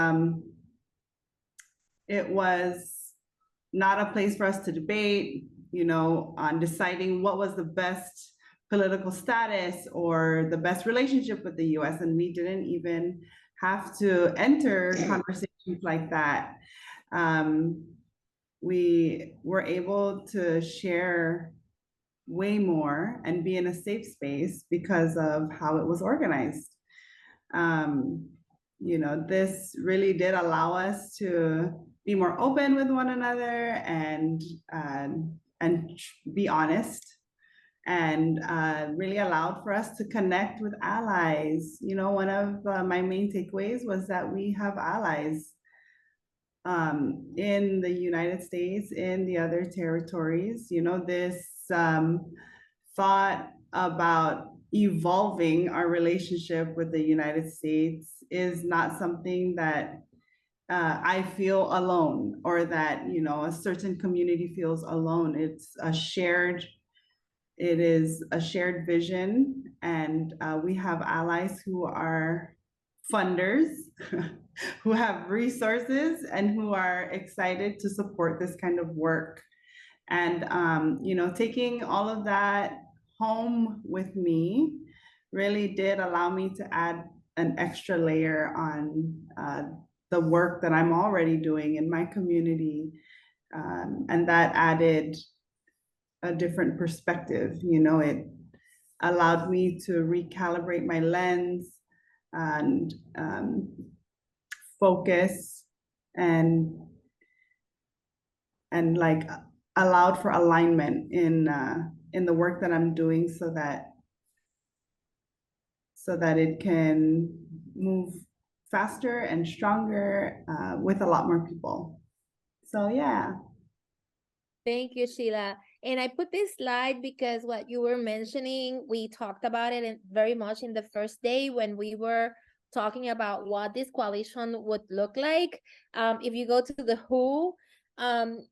not a place for us to debate, on deciding what was the best political status or the best relationship with the US. And we didn't even have to enter conversations like that. We were able to share way more and be in a safe space because of how it was organized. This really did allow us to be more open with one another and be honest, and really allowed for us to connect with allies. One of my main takeaways was that we have allies in the United States, in the other territories. This thought about evolving our relationship with the United States is not something that I feel alone, or that a certain community feels alone. It is a shared vision, and we have allies who are funders, who have resources, and who are excited to support this kind of work. And taking all of that home with me really did allow me to add an extra layer on the work that I'm already doing in my community. And that added a different perspective. allowed me to recalibrate my lens and focus and like allowed for alignment in the work that I'm doing so that it can move faster and stronger with a lot more people. So yeah. Thank you, Sheila. And I put this slide because what you were mentioning, we talked about it very much in the first day when we were talking about what this coalition would look like. If you go to the WHO,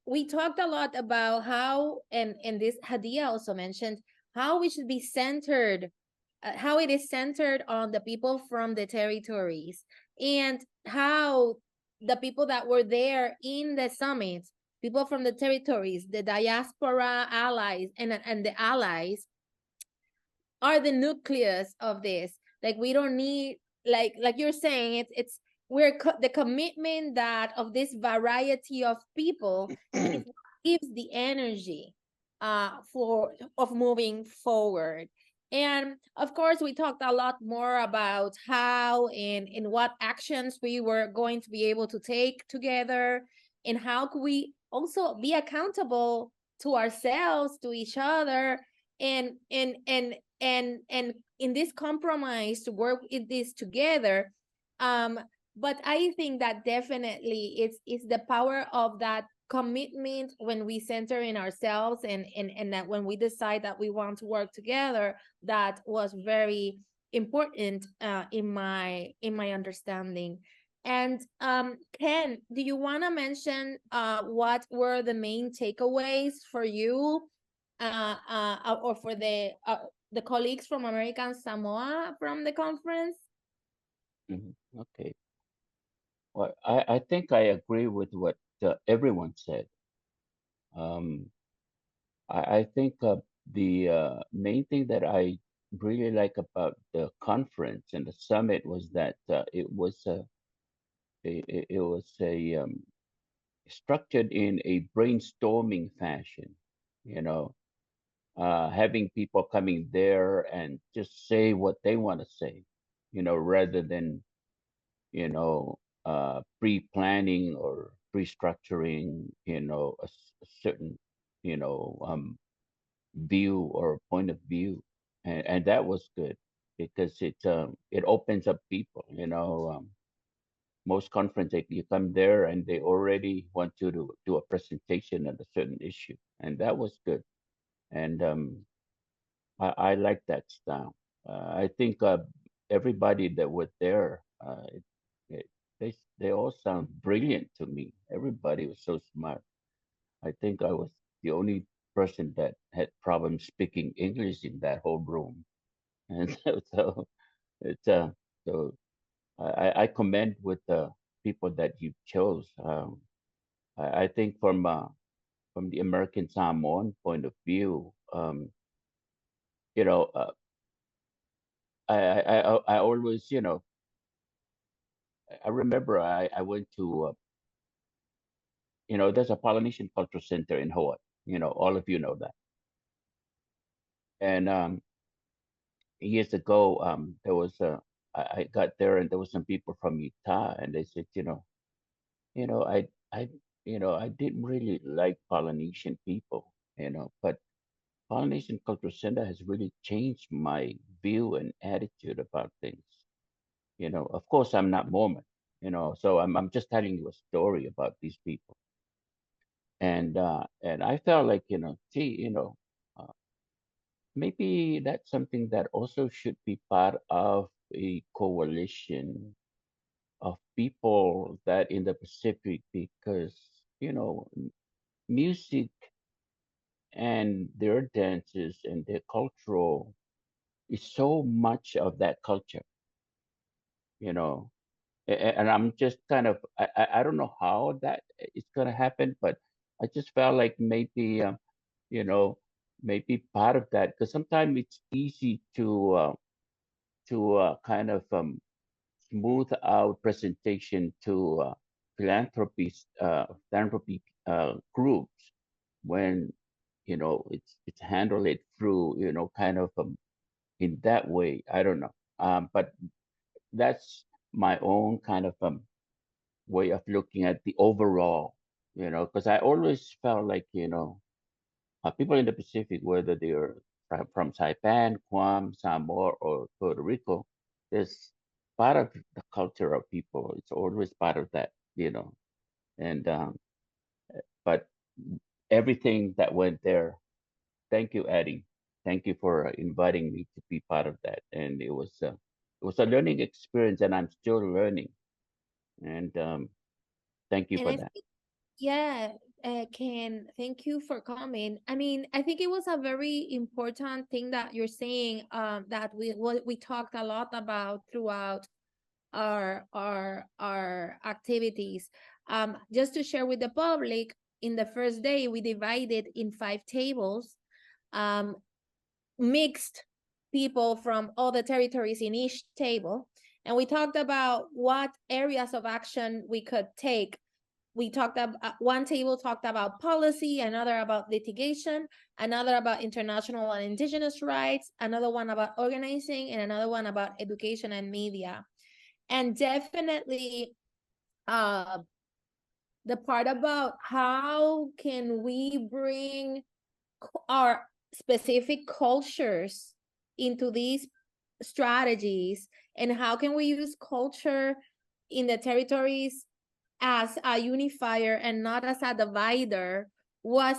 we talked a lot about how, and this Hadia also mentioned, how we should be centered, how it is centered on the people from the territories, and how the people that were there in the summit, people from the territories, the diaspora allies, and the allies are the nucleus of this. Like, we don't need, like you're saying, it's the commitment that of this variety of people is what gives the energy for of moving forward. And of course, we talked a lot more about how and in what actions we were going to be able to take together, and how could we also be accountable to ourselves, to each other, and in this compromise to work in this together. But I think that definitely it's the power of that commitment when we center in ourselves, and that when we decide that we want to work together, that was very important in my understanding. And Ken, do you want to mention what were the main takeaways for you, or for the colleagues from American Samoa from the conference? Okay. Well, I think I agree with what everyone said. Um, I think the main thing that I really like about the conference and the summit was that it was a structured in a brainstorming fashion. You know, having people coming there and just say what they want to say. You know, rather than pre-planning or pre-structuring. A certain you know view or point of view, and that was good because it opens up people. Most conferences, you come there and they already want you to do a presentation on a certain issue, and that was good. And I like that style. I think everybody that was there, it, they all sound brilliant to me. Everybody was so smart. I think I was the only person that had problems speaking English in that whole room. And so it's so I commend with the people that you chose. I think from the American Samoan point of view, you know, I always, I remember I went to, there's a Polynesian Cultural Center in Hawaii. All of you know that. And years ago, there was I got there and there was some people from Utah, and they said, you know, I, I didn't really like Polynesian people, but Polynesian Cultural Center has really changed my view and attitude about things. Of course, I'm not Mormon, so I'm just telling you a story about these people. And I felt like, gee, maybe that's something that also should be part of a coalition of people that in the Pacific, because, music and their dances and their cultural is so much of that culture, you know. And I'm just kind of, I don't know how that is going to happen, but I just felt like maybe, you know, maybe part of that, because sometimes it's easy to kind of smooth out presentation to philanthropy groups when it's handled it through kind of in that way. I don't know. But that's my own kind of way of looking at the overall, because I always felt like, people in the Pacific, whether they're from Saipan, Guam, Samoa, or Puerto Rico, there's part of the culture of people. It's always part of that, and but everything that went there. Thank you, Addie. Thank you for inviting me to be part of that. And it was a learning experience, and I'm still learning. And thank you And for I that. think, yeah, Ken, thank you for coming. I mean, I think it was a very important thing that you're saying, that we talked a lot about throughout our activities. Just to share with the public, in the first day, we divided in 5 tables, um, mixed people from all the territories in each table. And we talked about what areas of action we could take. We talked about, one table talked about policy, another about litigation, another about international and indigenous rights, another one about organizing, and another one about education and media. And definitely, uh, the part about how can we bring our specific cultures into these strategies, and how can we use culture in the territories as a unifier and not as a divider, was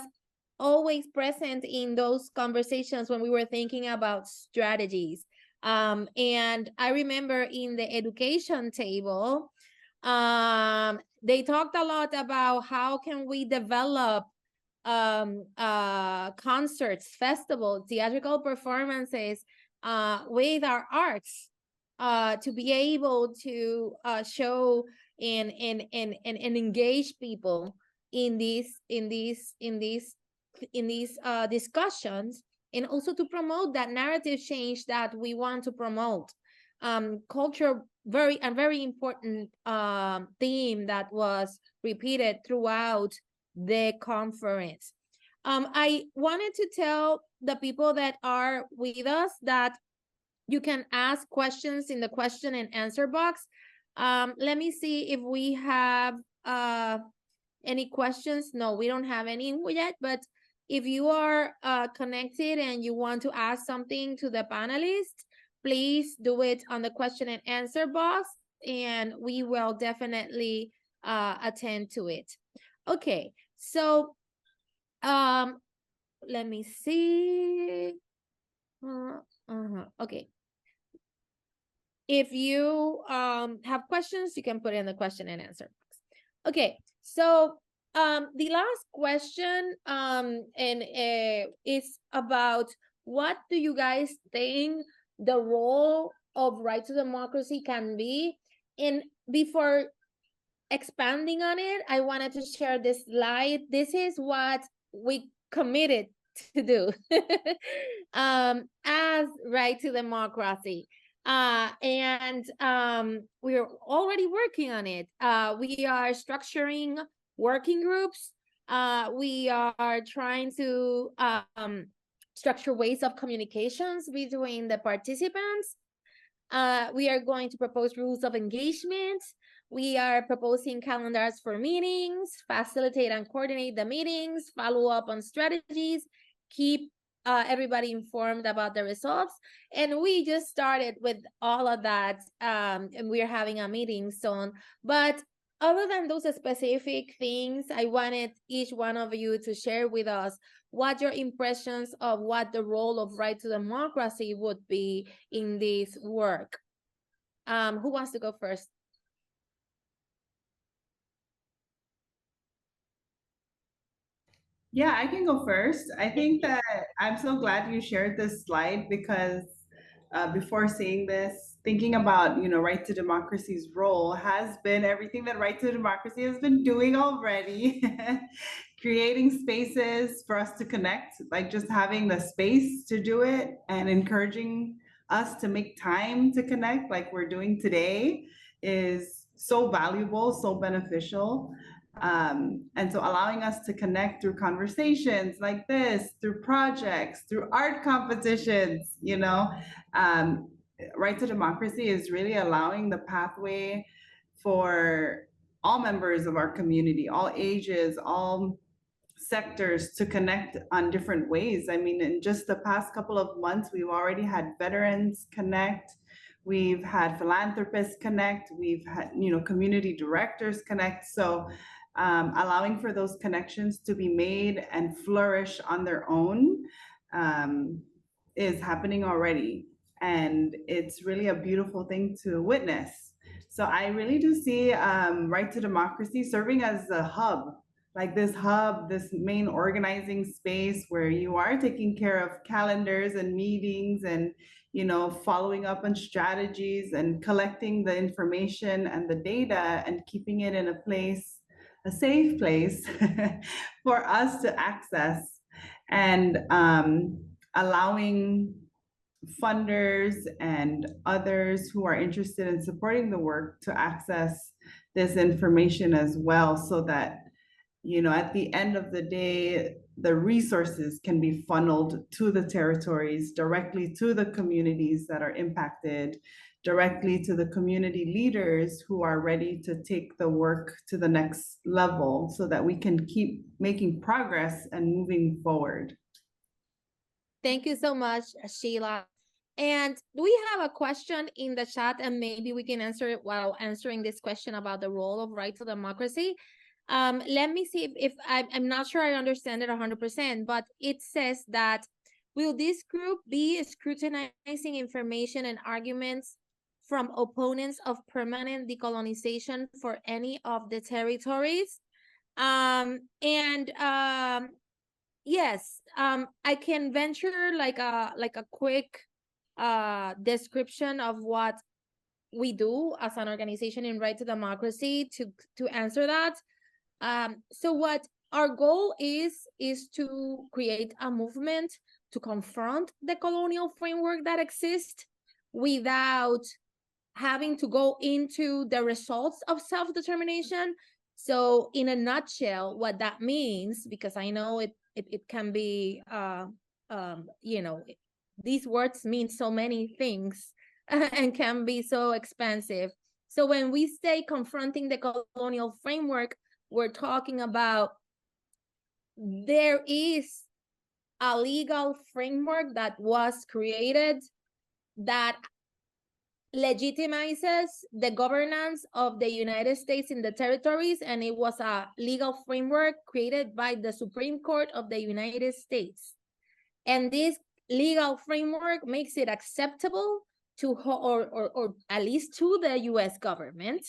always present in those conversations when we were thinking about strategies. And I remember in the education table, they talked a lot about how can we develop concerts, festivals, theatrical performances with our arts, to be able to show and engage people in these discussions, and also to promote that narrative change that we want to promote. Culture, a very important theme that was repeated throughout the conference. I wanted to tell the people that are with us that you can ask questions in the question and answer box. Let me see if we have any questions. No, we don't have any yet, but if you are connected and you want to ask something to the panelists, please do it on the question and answer box, and we will definitely attend to it. Okay, so let me see. Okay. If you have questions, you can put it in the question and answer box. Okay, so the last question and is about, what do you guys think the role of right to democracy can be? And before expanding on it, I wanted to share this slide. This is what we committed to do as right to democracy. And we're already working on it. We are structuring working groups. We are trying to structure ways of communications between the participants. We are going to propose rules of engagement. We are proposing calendars for meetings, facilitate and coordinate the meetings, follow up on strategies, keep everybody informed about the results. And we just started with all of that, and we're having a meeting soon. But other than those specific things, I wanted each one of you to share with us what your impressions of what the role of right to democracy would be in this work. Who wants to go first? Yeah, I can go first. I think that I'm so glad you shared this slide because before seeing this, thinking about, right to democracy's role has been everything that right to democracy has been doing already. Creating spaces for us to connect, like just having the space to do it and encouraging us to make time to connect like we're doing today is so valuable, so beneficial. And so allowing us to connect through conversations like this, through projects, through art competitions, Right to Democracy is really allowing the pathway for all members of our community, all ages, all sectors to connect on different ways. I mean, in just the past couple of months, we've already had veterans connect. We've had philanthropists connect. We've had, community directors connect. So allowing for those connections to be made and flourish on their own is happening already. And it's really a beautiful thing to witness. So I really do see Right to Democracy serving as a hub, like this hub, this main organizing space where you are taking care of calendars and meetings and, following up on strategies and collecting the information and the data and keeping it in a safe place for us to access, and allowing funders and others who are interested in supporting the work to access this information as well, so that at the end of the day, the resources can be funneled to the territories, directly to the communities that are impacted, directly to the community leaders who are ready to take the work to the next level so that we can keep making progress and moving forward. Thank you so much, Sheila. And we have a question in the chat, and maybe we can answer it while answering this question about the role of Right to Democracy. Let me see if I'm not sure I understand it 100%, but it says that, will this group be scrutinizing information and arguments from opponents of permanent decolonization for any of the territories? Yes, I can venture like a quick description of what we do as an organization in Right to Democracy to answer that. So what our goal is to create a movement to confront the colonial framework that exists without having to go into the results of self-determination. So in a nutshell, what that means, because I know it can be, these words mean so many things and can be so expensive. So when we say confronting the colonial framework, we're talking about there is a legal framework that was created that legitimizes the governance of the United States in the territories, and it was a legal framework created by the Supreme Court of the United States. And this legal framework makes it acceptable to, or at least to the US government,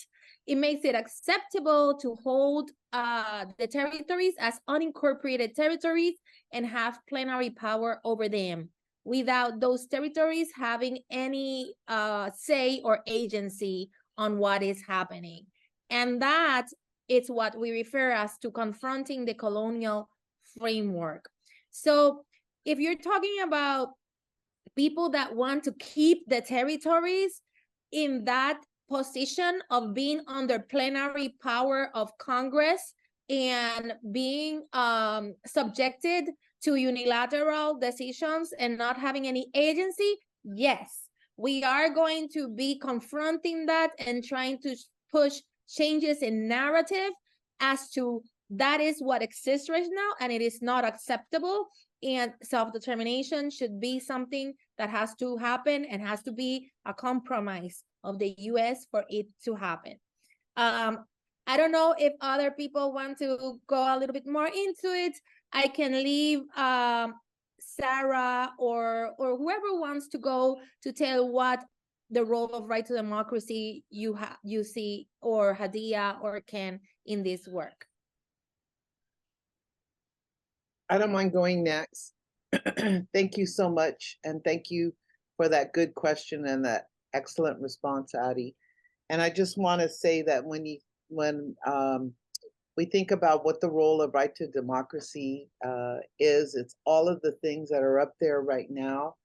it makes it acceptable to hold the territories as unincorporated territories and have plenary power over them, without those territories having any say or agency on what is happening. And that is what we refer as to confronting the colonial framework. So if you're talking about people that want to keep the territories in that position of being under plenary power of Congress and being subjected to unilateral decisions and not having any agency, yes, we are going to be confronting that and trying to push changes in narrative as to that is what exists right now, and it is not acceptable. And self-determination should be something that has to happen and has to be a compromise of the US for it to happen. I don't know if other people want to go a little bit more into it. I can leave Sarah or whoever wants to go to tell what the role of Right to Democracy you see, or Hadia or Ken, in this work. I don't mind going next. Thank you so much. And thank you for that good question and that excellent response, Adi. And I just want to say that when we think about what the role of Right to Democracy is, it's all of the things that are up there right now.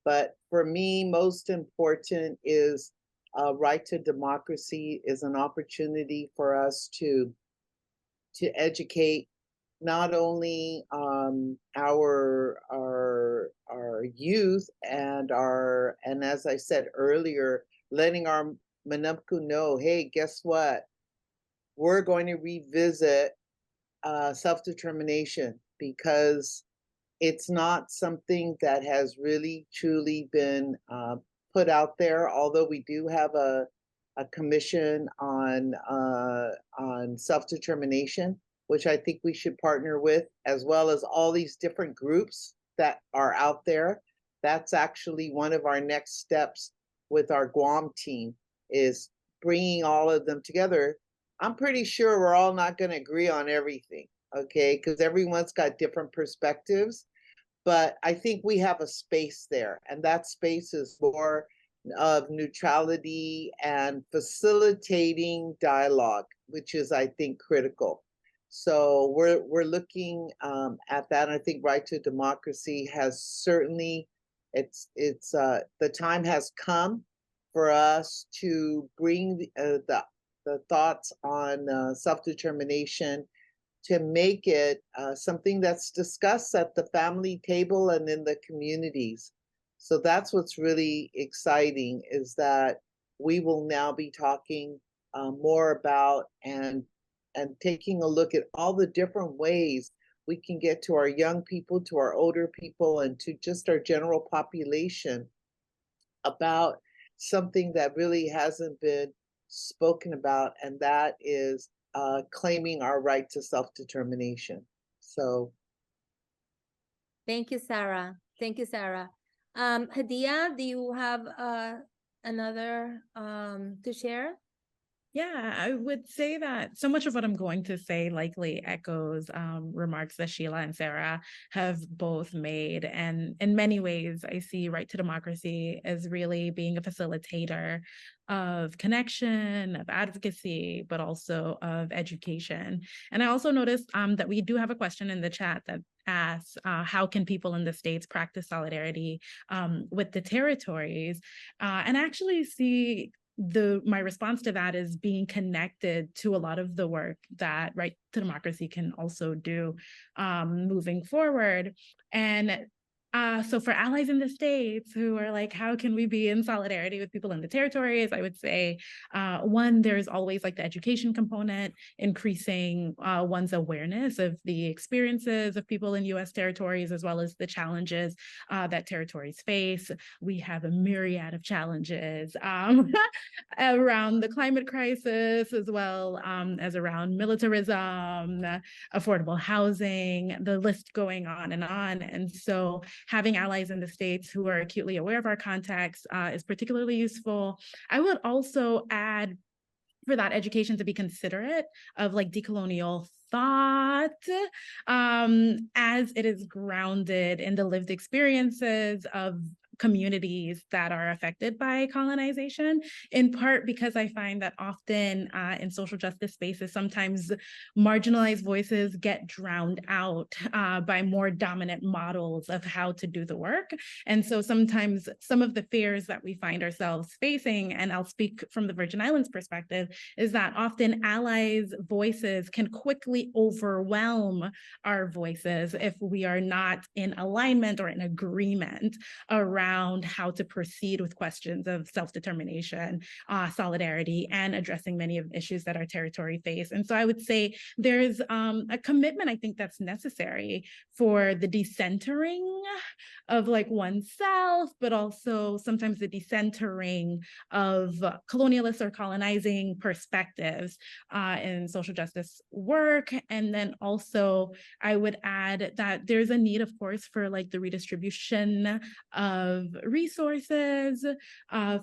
But for me, most important is Right to Democracy is an opportunity for us to to educate not only our youth and as I said earlier, letting our Manupku know, hey, guess what? We're going to revisit self-determination because it's not something that has really truly been put out there. Although we do have a commission on self-determination, which I think we should partner with, as well as all these different groups that are out there. That's actually one of our next steps with our Guam team, is bringing all of them together. I'm pretty sure we're all not going to agree on everything, okay? Because everyone's got different perspectives. But I think we have a space there, and that space is more of neutrality and facilitating dialogue, which is, I think, critical. So we're looking at that. And I think Right to Democracy has certainly, the time has come for us to bring the thoughts on self-determination, to make it something that's discussed at the family table and in the communities. So that's what's really exciting, is that we will now be talking more about and taking a look at all the different ways we can get to our young people, to our older people, and to just our general population about something that really hasn't been spoken about, and that is claiming our right to self-determination. So Thank you, Sarah. Thank you, Sarah. Hadia, do you have another to share? Yeah, I would say that so much of what I'm going to say likely echoes remarks that Sheila and Sarah have both made. And in many ways, I see Right to Democracy as really being a facilitator of connection, of advocacy, but also of education. And I also noticed that we do have a question in the chat that asks, how can people in the states practice solidarity with the territories? And actually see my response to that is being connected to a lot of the work that Right to Democracy can also do moving forward. And so for allies in the states who are like, how can we be in solidarity with people in the territories? I would say, one, there's always like the education component, increasing one's awareness of the experiences of people in U.S. territories, as well as the challenges that territories face. We have a myriad of challenges around the climate crisis, as well as around militarism, affordable housing, the list going on. And so having allies in the states who are acutely aware of our context is particularly useful. I would also add for that education to be considerate of like decolonial thought as it is grounded in the lived experiences of communities that are affected by colonization, in part because I find that often in social justice spaces, sometimes marginalized voices get drowned out by more dominant models of how to do the work. And so sometimes some of the fears that we find ourselves facing, and I'll speak from the Virgin Islands perspective, is that often allies' voices can quickly overwhelm our voices if we are not in alignment or in agreement around how to proceed with questions of self-determination, solidarity, and addressing many of the issues that our territory face. And so I would say there's a commitment, I think, that's necessary for the decentering of like oneself, but also sometimes the decentering of colonialist or colonizing perspectives in social justice work. And then also I would add that there's a need, of course, for like the redistribution of resources,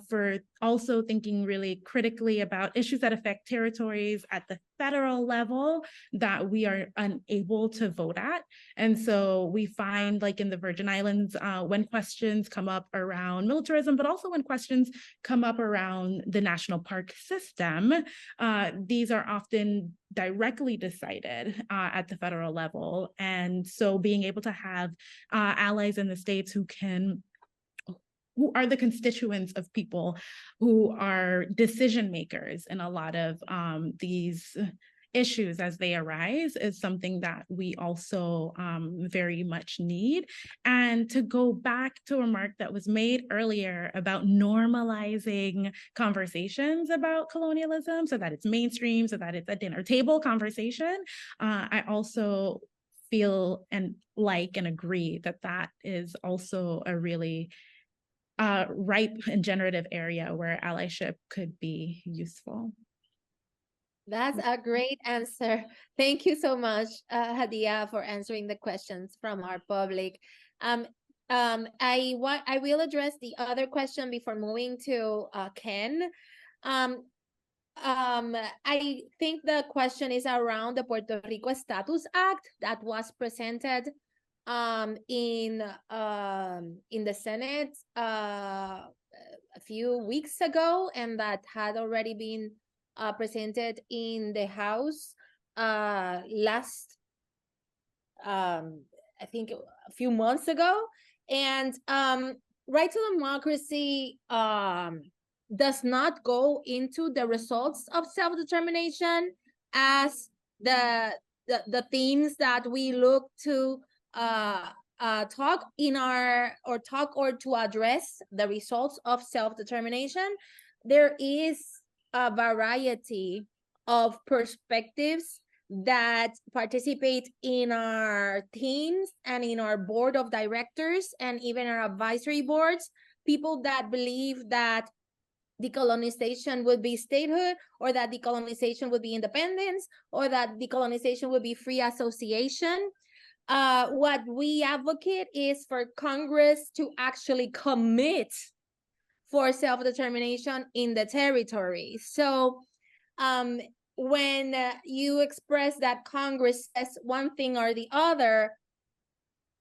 for also thinking really critically about issues that affect territories at the federal level that we are unable to vote at. And so we find like in the Virgin Islands, when questions come up around militarism, but also when questions come up around the national park system, these are often directly decided at the federal level. And so being able to have allies in the states who are the constituents of people who are decision makers in a lot of these issues as they arise is something that we also very much need. And to go back to a remark that was made earlier about normalizing conversations about colonialism so that it's mainstream, so that it's a dinner table conversation, I also feel and like and agree that that is also a really ripe and generative area where allyship could be useful. That's a great answer. Thank you so much, Hadia, for answering the questions from our public. I will address the other question before moving to Ken. Um, I think the question is around the Puerto Rico Status Act that was presented in the Senate a few weeks ago, and that had already been presented in the House last I think a few months ago. And right to democracy does not go into the results of self-determination as the themes that we look to talk in our or to address the results of self-determination. There is a variety of perspectives that participate in our teams and in our board of directors and even our advisory boards, people that believe that decolonization would be statehood, or that decolonization would be independence, or that decolonization would be free association. What we advocate is for Congress to actually commit for self-determination in the territory. So when you express that Congress says one thing or the other,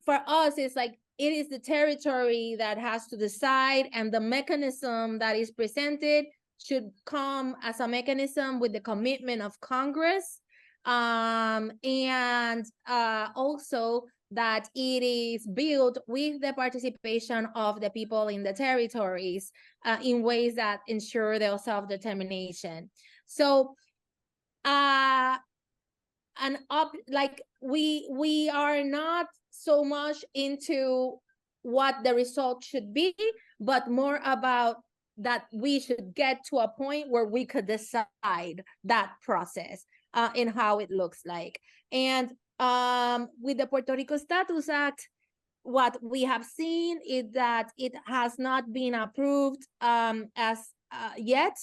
for us, it's like it is the territory that has to decide, and the mechanism that is presented should come as a mechanism with the commitment of Congress, and also that it is built with the participation of the people in the territories in ways that ensure their self-determination. So like we are not so much into what the result should be, but more about that we should get to a point where we could decide that process and how it looks like. And with the Puerto Rico Status Act, what we have seen is that it has not been approved as yet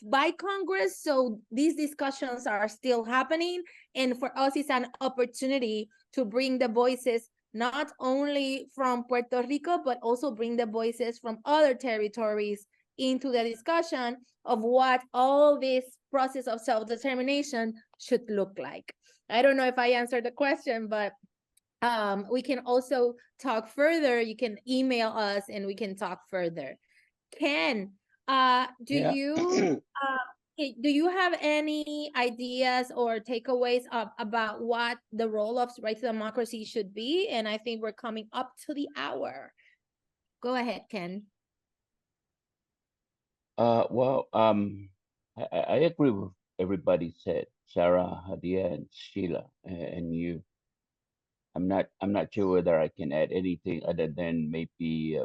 by Congress. So these discussions are still happening. And for us, it's an opportunity to bring the voices not only from Puerto Rico, but also bring the voices from other territories into the discussion of what all this process of self-determination should look like. I don't know if I answered the question, but we can also talk further. You can email us and we can talk further. Ken, do you have any ideas or takeaways about what the role of right to democracy should be? And I think we're coming up to the hour. Go ahead, Ken. Well, I agree with everybody said, Sarah, Hadia, and Sheila, and you. I'm not sure whether I can add anything other than maybe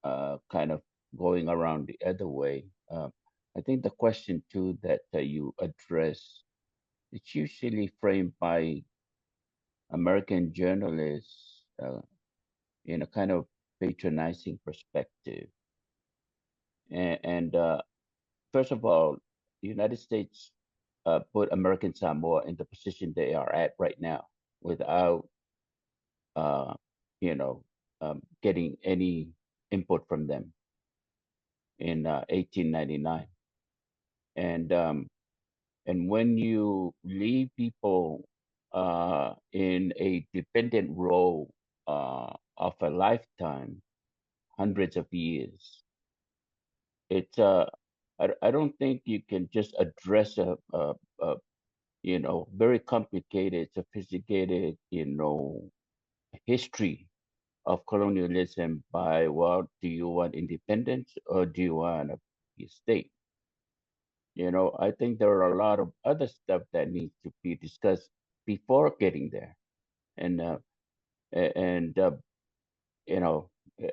kind of going around the other way. I think the question too that you address, it's usually framed by American journalists in a kind of patronizing perspective. And first of all, the United States put American Samoa in the position they are at right now without, uh, getting any input from them in 1899. And when you leave people in a dependent role of a lifetime, hundreds of years, it's I don't think you can just address a very complicated, sophisticated, history of colonialism by, well, do you want independence or do you want a state? I think there are a lot of other stuff that needs to be discussed before getting there. And and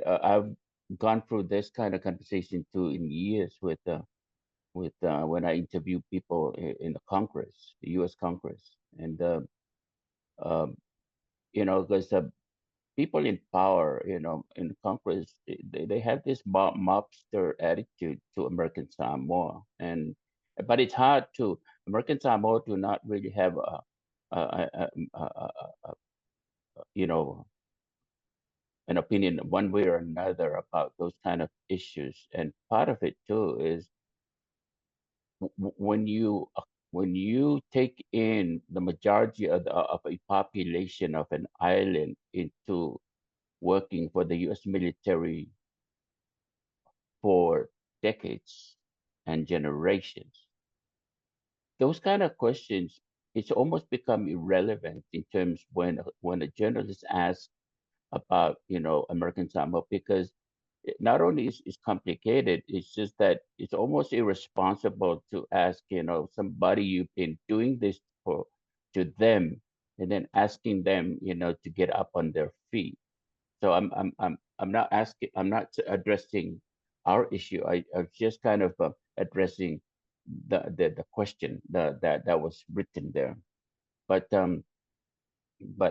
I've gone through this kind of conversation too in years with when I interview people in the Congress, the U.S. Congress, and um, because people in power, in Congress, they have this mobster attitude to American Samoa, and but it's hard to American Samoa to not really have a, a, a, a, a you know an opinion one way or another about those kind of issues, and part of it too is when you take in the majority of a population of an island into working for the U.S. military for decades and generations. Those kind of questions, it's almost become irrelevant in terms when a journalist asks about American Samoa, because not only is it's complicated, it's just that it's almost irresponsible to ask somebody you've been doing this for to them, and then asking them to get up on their feet. So I'm not asking, I'm not addressing our issue. I'm just kind of addressing the question that was written there. But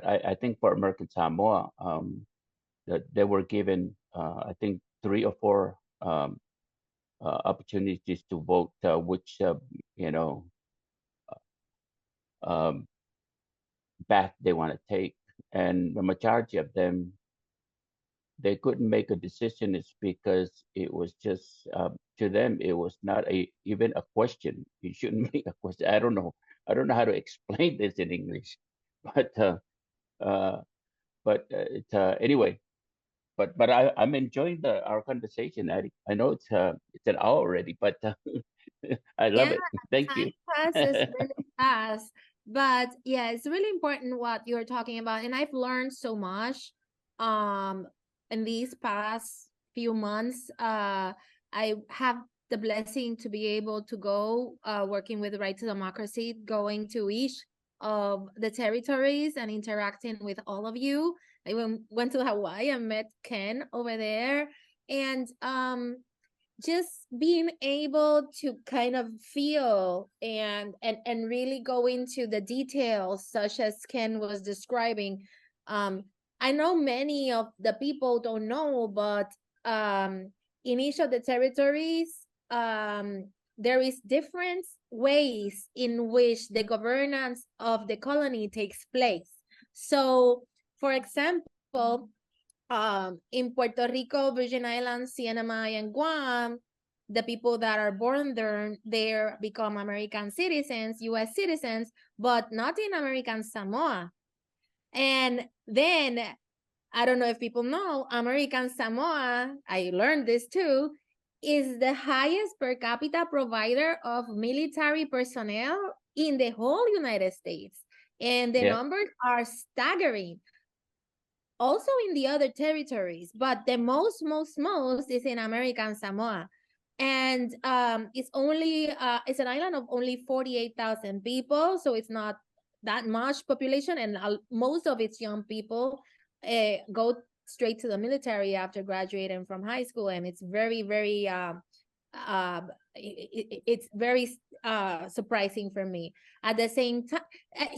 I think for American Samoa, that they were given I think 3 or 4 opportunities to vote which you know um, path they want to take, and the majority of them, they couldn't make a decision. It's because it was just to them it was not even a question. You shouldn't make a question. I don't know how to explain this in English, but uh, anyway. But I'm enjoying our conversation, Addie. I know it's an hour already, but I love Yeah, it. Thank time you. passes really fast. But yeah, it's really important what you're talking about. And I've learned so much um in these past few months. I have the blessing to be able to go working with Right to Democracy, going to each of the territories and interacting with all of you. I went to Hawaii and met Ken over there. And just being able to kind of feel and really go into the details, such as Ken was describing. I know many of the people don't know, but in each of the territories, there is different ways in which the governance of the colony takes place. So for example, in Puerto Rico, Virgin Islands, CNMI, and Guam, the people that are born there, they become American citizens, U.S. citizens, but not in American Samoa. And then, I don't know if people know, American Samoa, I learned this too, is the highest per capita provider of military personnel in the whole United States. And the Yeah. numbers are staggering, also in the other territories, but the most is in American Samoa. And it's an island of only 48,000 people, so it's not that much population, and most of its young people go straight to the military after graduating from high school, and it's very, very it's very surprising for me. At the same time,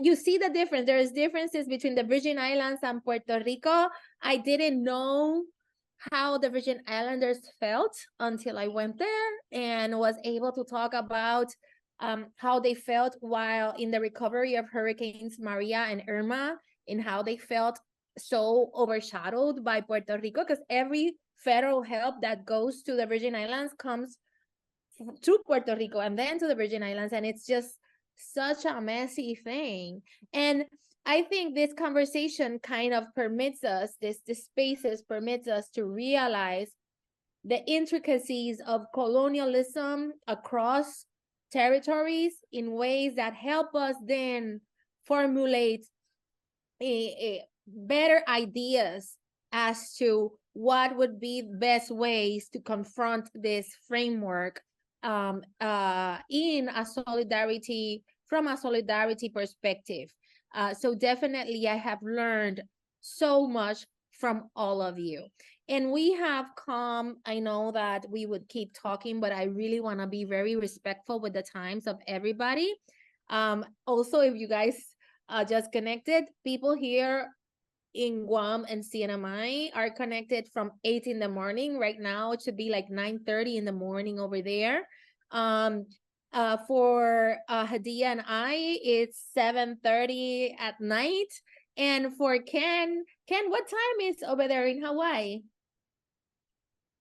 you see the difference. There's differences between the Virgin Islands and Puerto Rico. I didn't know how the Virgin Islanders felt until I went there and was able to talk about how they felt while in the recovery of Hurricanes Maria and Irma, and how they felt so overshadowed by Puerto Rico, because every federal help that goes to the Virgin Islands comes to Puerto Rico and then to the Virgin Islands, and it's just such a messy thing. And I think this conversation kind of permits us, this spaces permits us to realize the intricacies of colonialism across territories in ways that help us then formulate better ideas as to what would be best ways to confront this framework in a solidarity, from a solidarity perspective. So definitely I have learned so much from all of you. And we have come, I know that we would keep talking, but I really want to be very respectful with the times of everybody. Also, if you guys just connected, people here in Guam and CNMI are connected from 8 in the morning. Right now, it should be like 9:30 in the morning over there. For Hadia and I, it's 7:30 at night. And for Ken, what time is over there in Hawaii?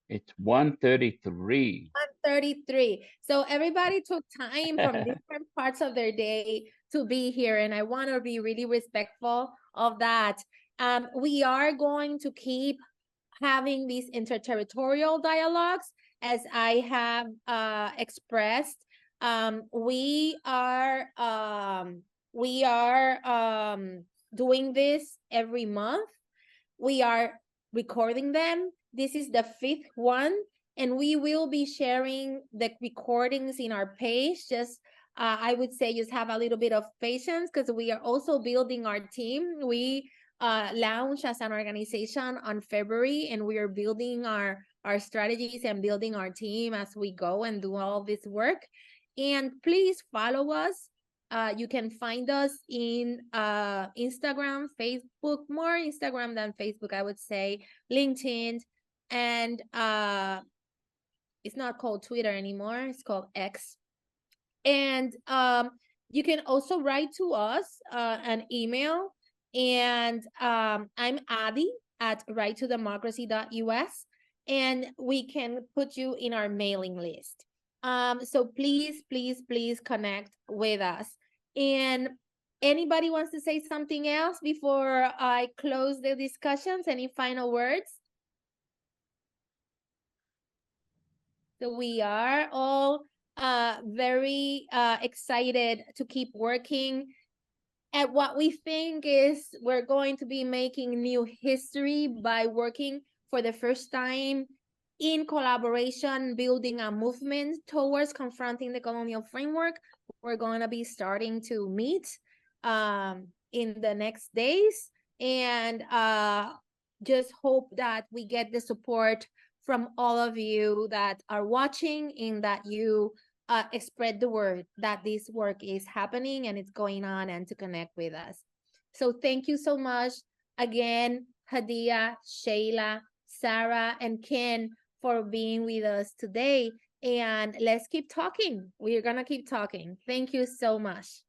It's 1:33. 1:33. So everybody took time from different parts of their day to be here, and I want to be really respectful of that. We are going to keep having these interterritorial dialogues, as I have expressed. We are doing this every month. We are recording them. This is the 5th one, and we will be sharing the recordings in our page. Just I would say just have a little bit of patience, because we are also building our team. We launched as an organization on February, and we are building our strategies and building our team as we go and do all this work. And please follow us. You can find us in Instagram, Facebook, more Instagram than Facebook, I would say, LinkedIn, and it's not called Twitter anymore, it's called X. And you can also write to us an email, and I'm Adi at righttodemocracy.us, and we can put you in our mailing list. So please, please, please connect with us. And anybody wants to say something else before I close the discussions? Any final words? So we are all very excited to keep working at what we think is we're going to be making new history by working for the first time in collaboration, building a movement towards confronting the colonial framework. We're going to be starting to meet in the next days, and just hope that we get the support from all of you that are watching, and that you spread the word that this work is happening and it's going on, and to connect with us. So thank you so much again, Hadia, Sheila, Sarah, and Ken, for being with us today. And let's keep talking. We're going to keep talking. Thank you so much.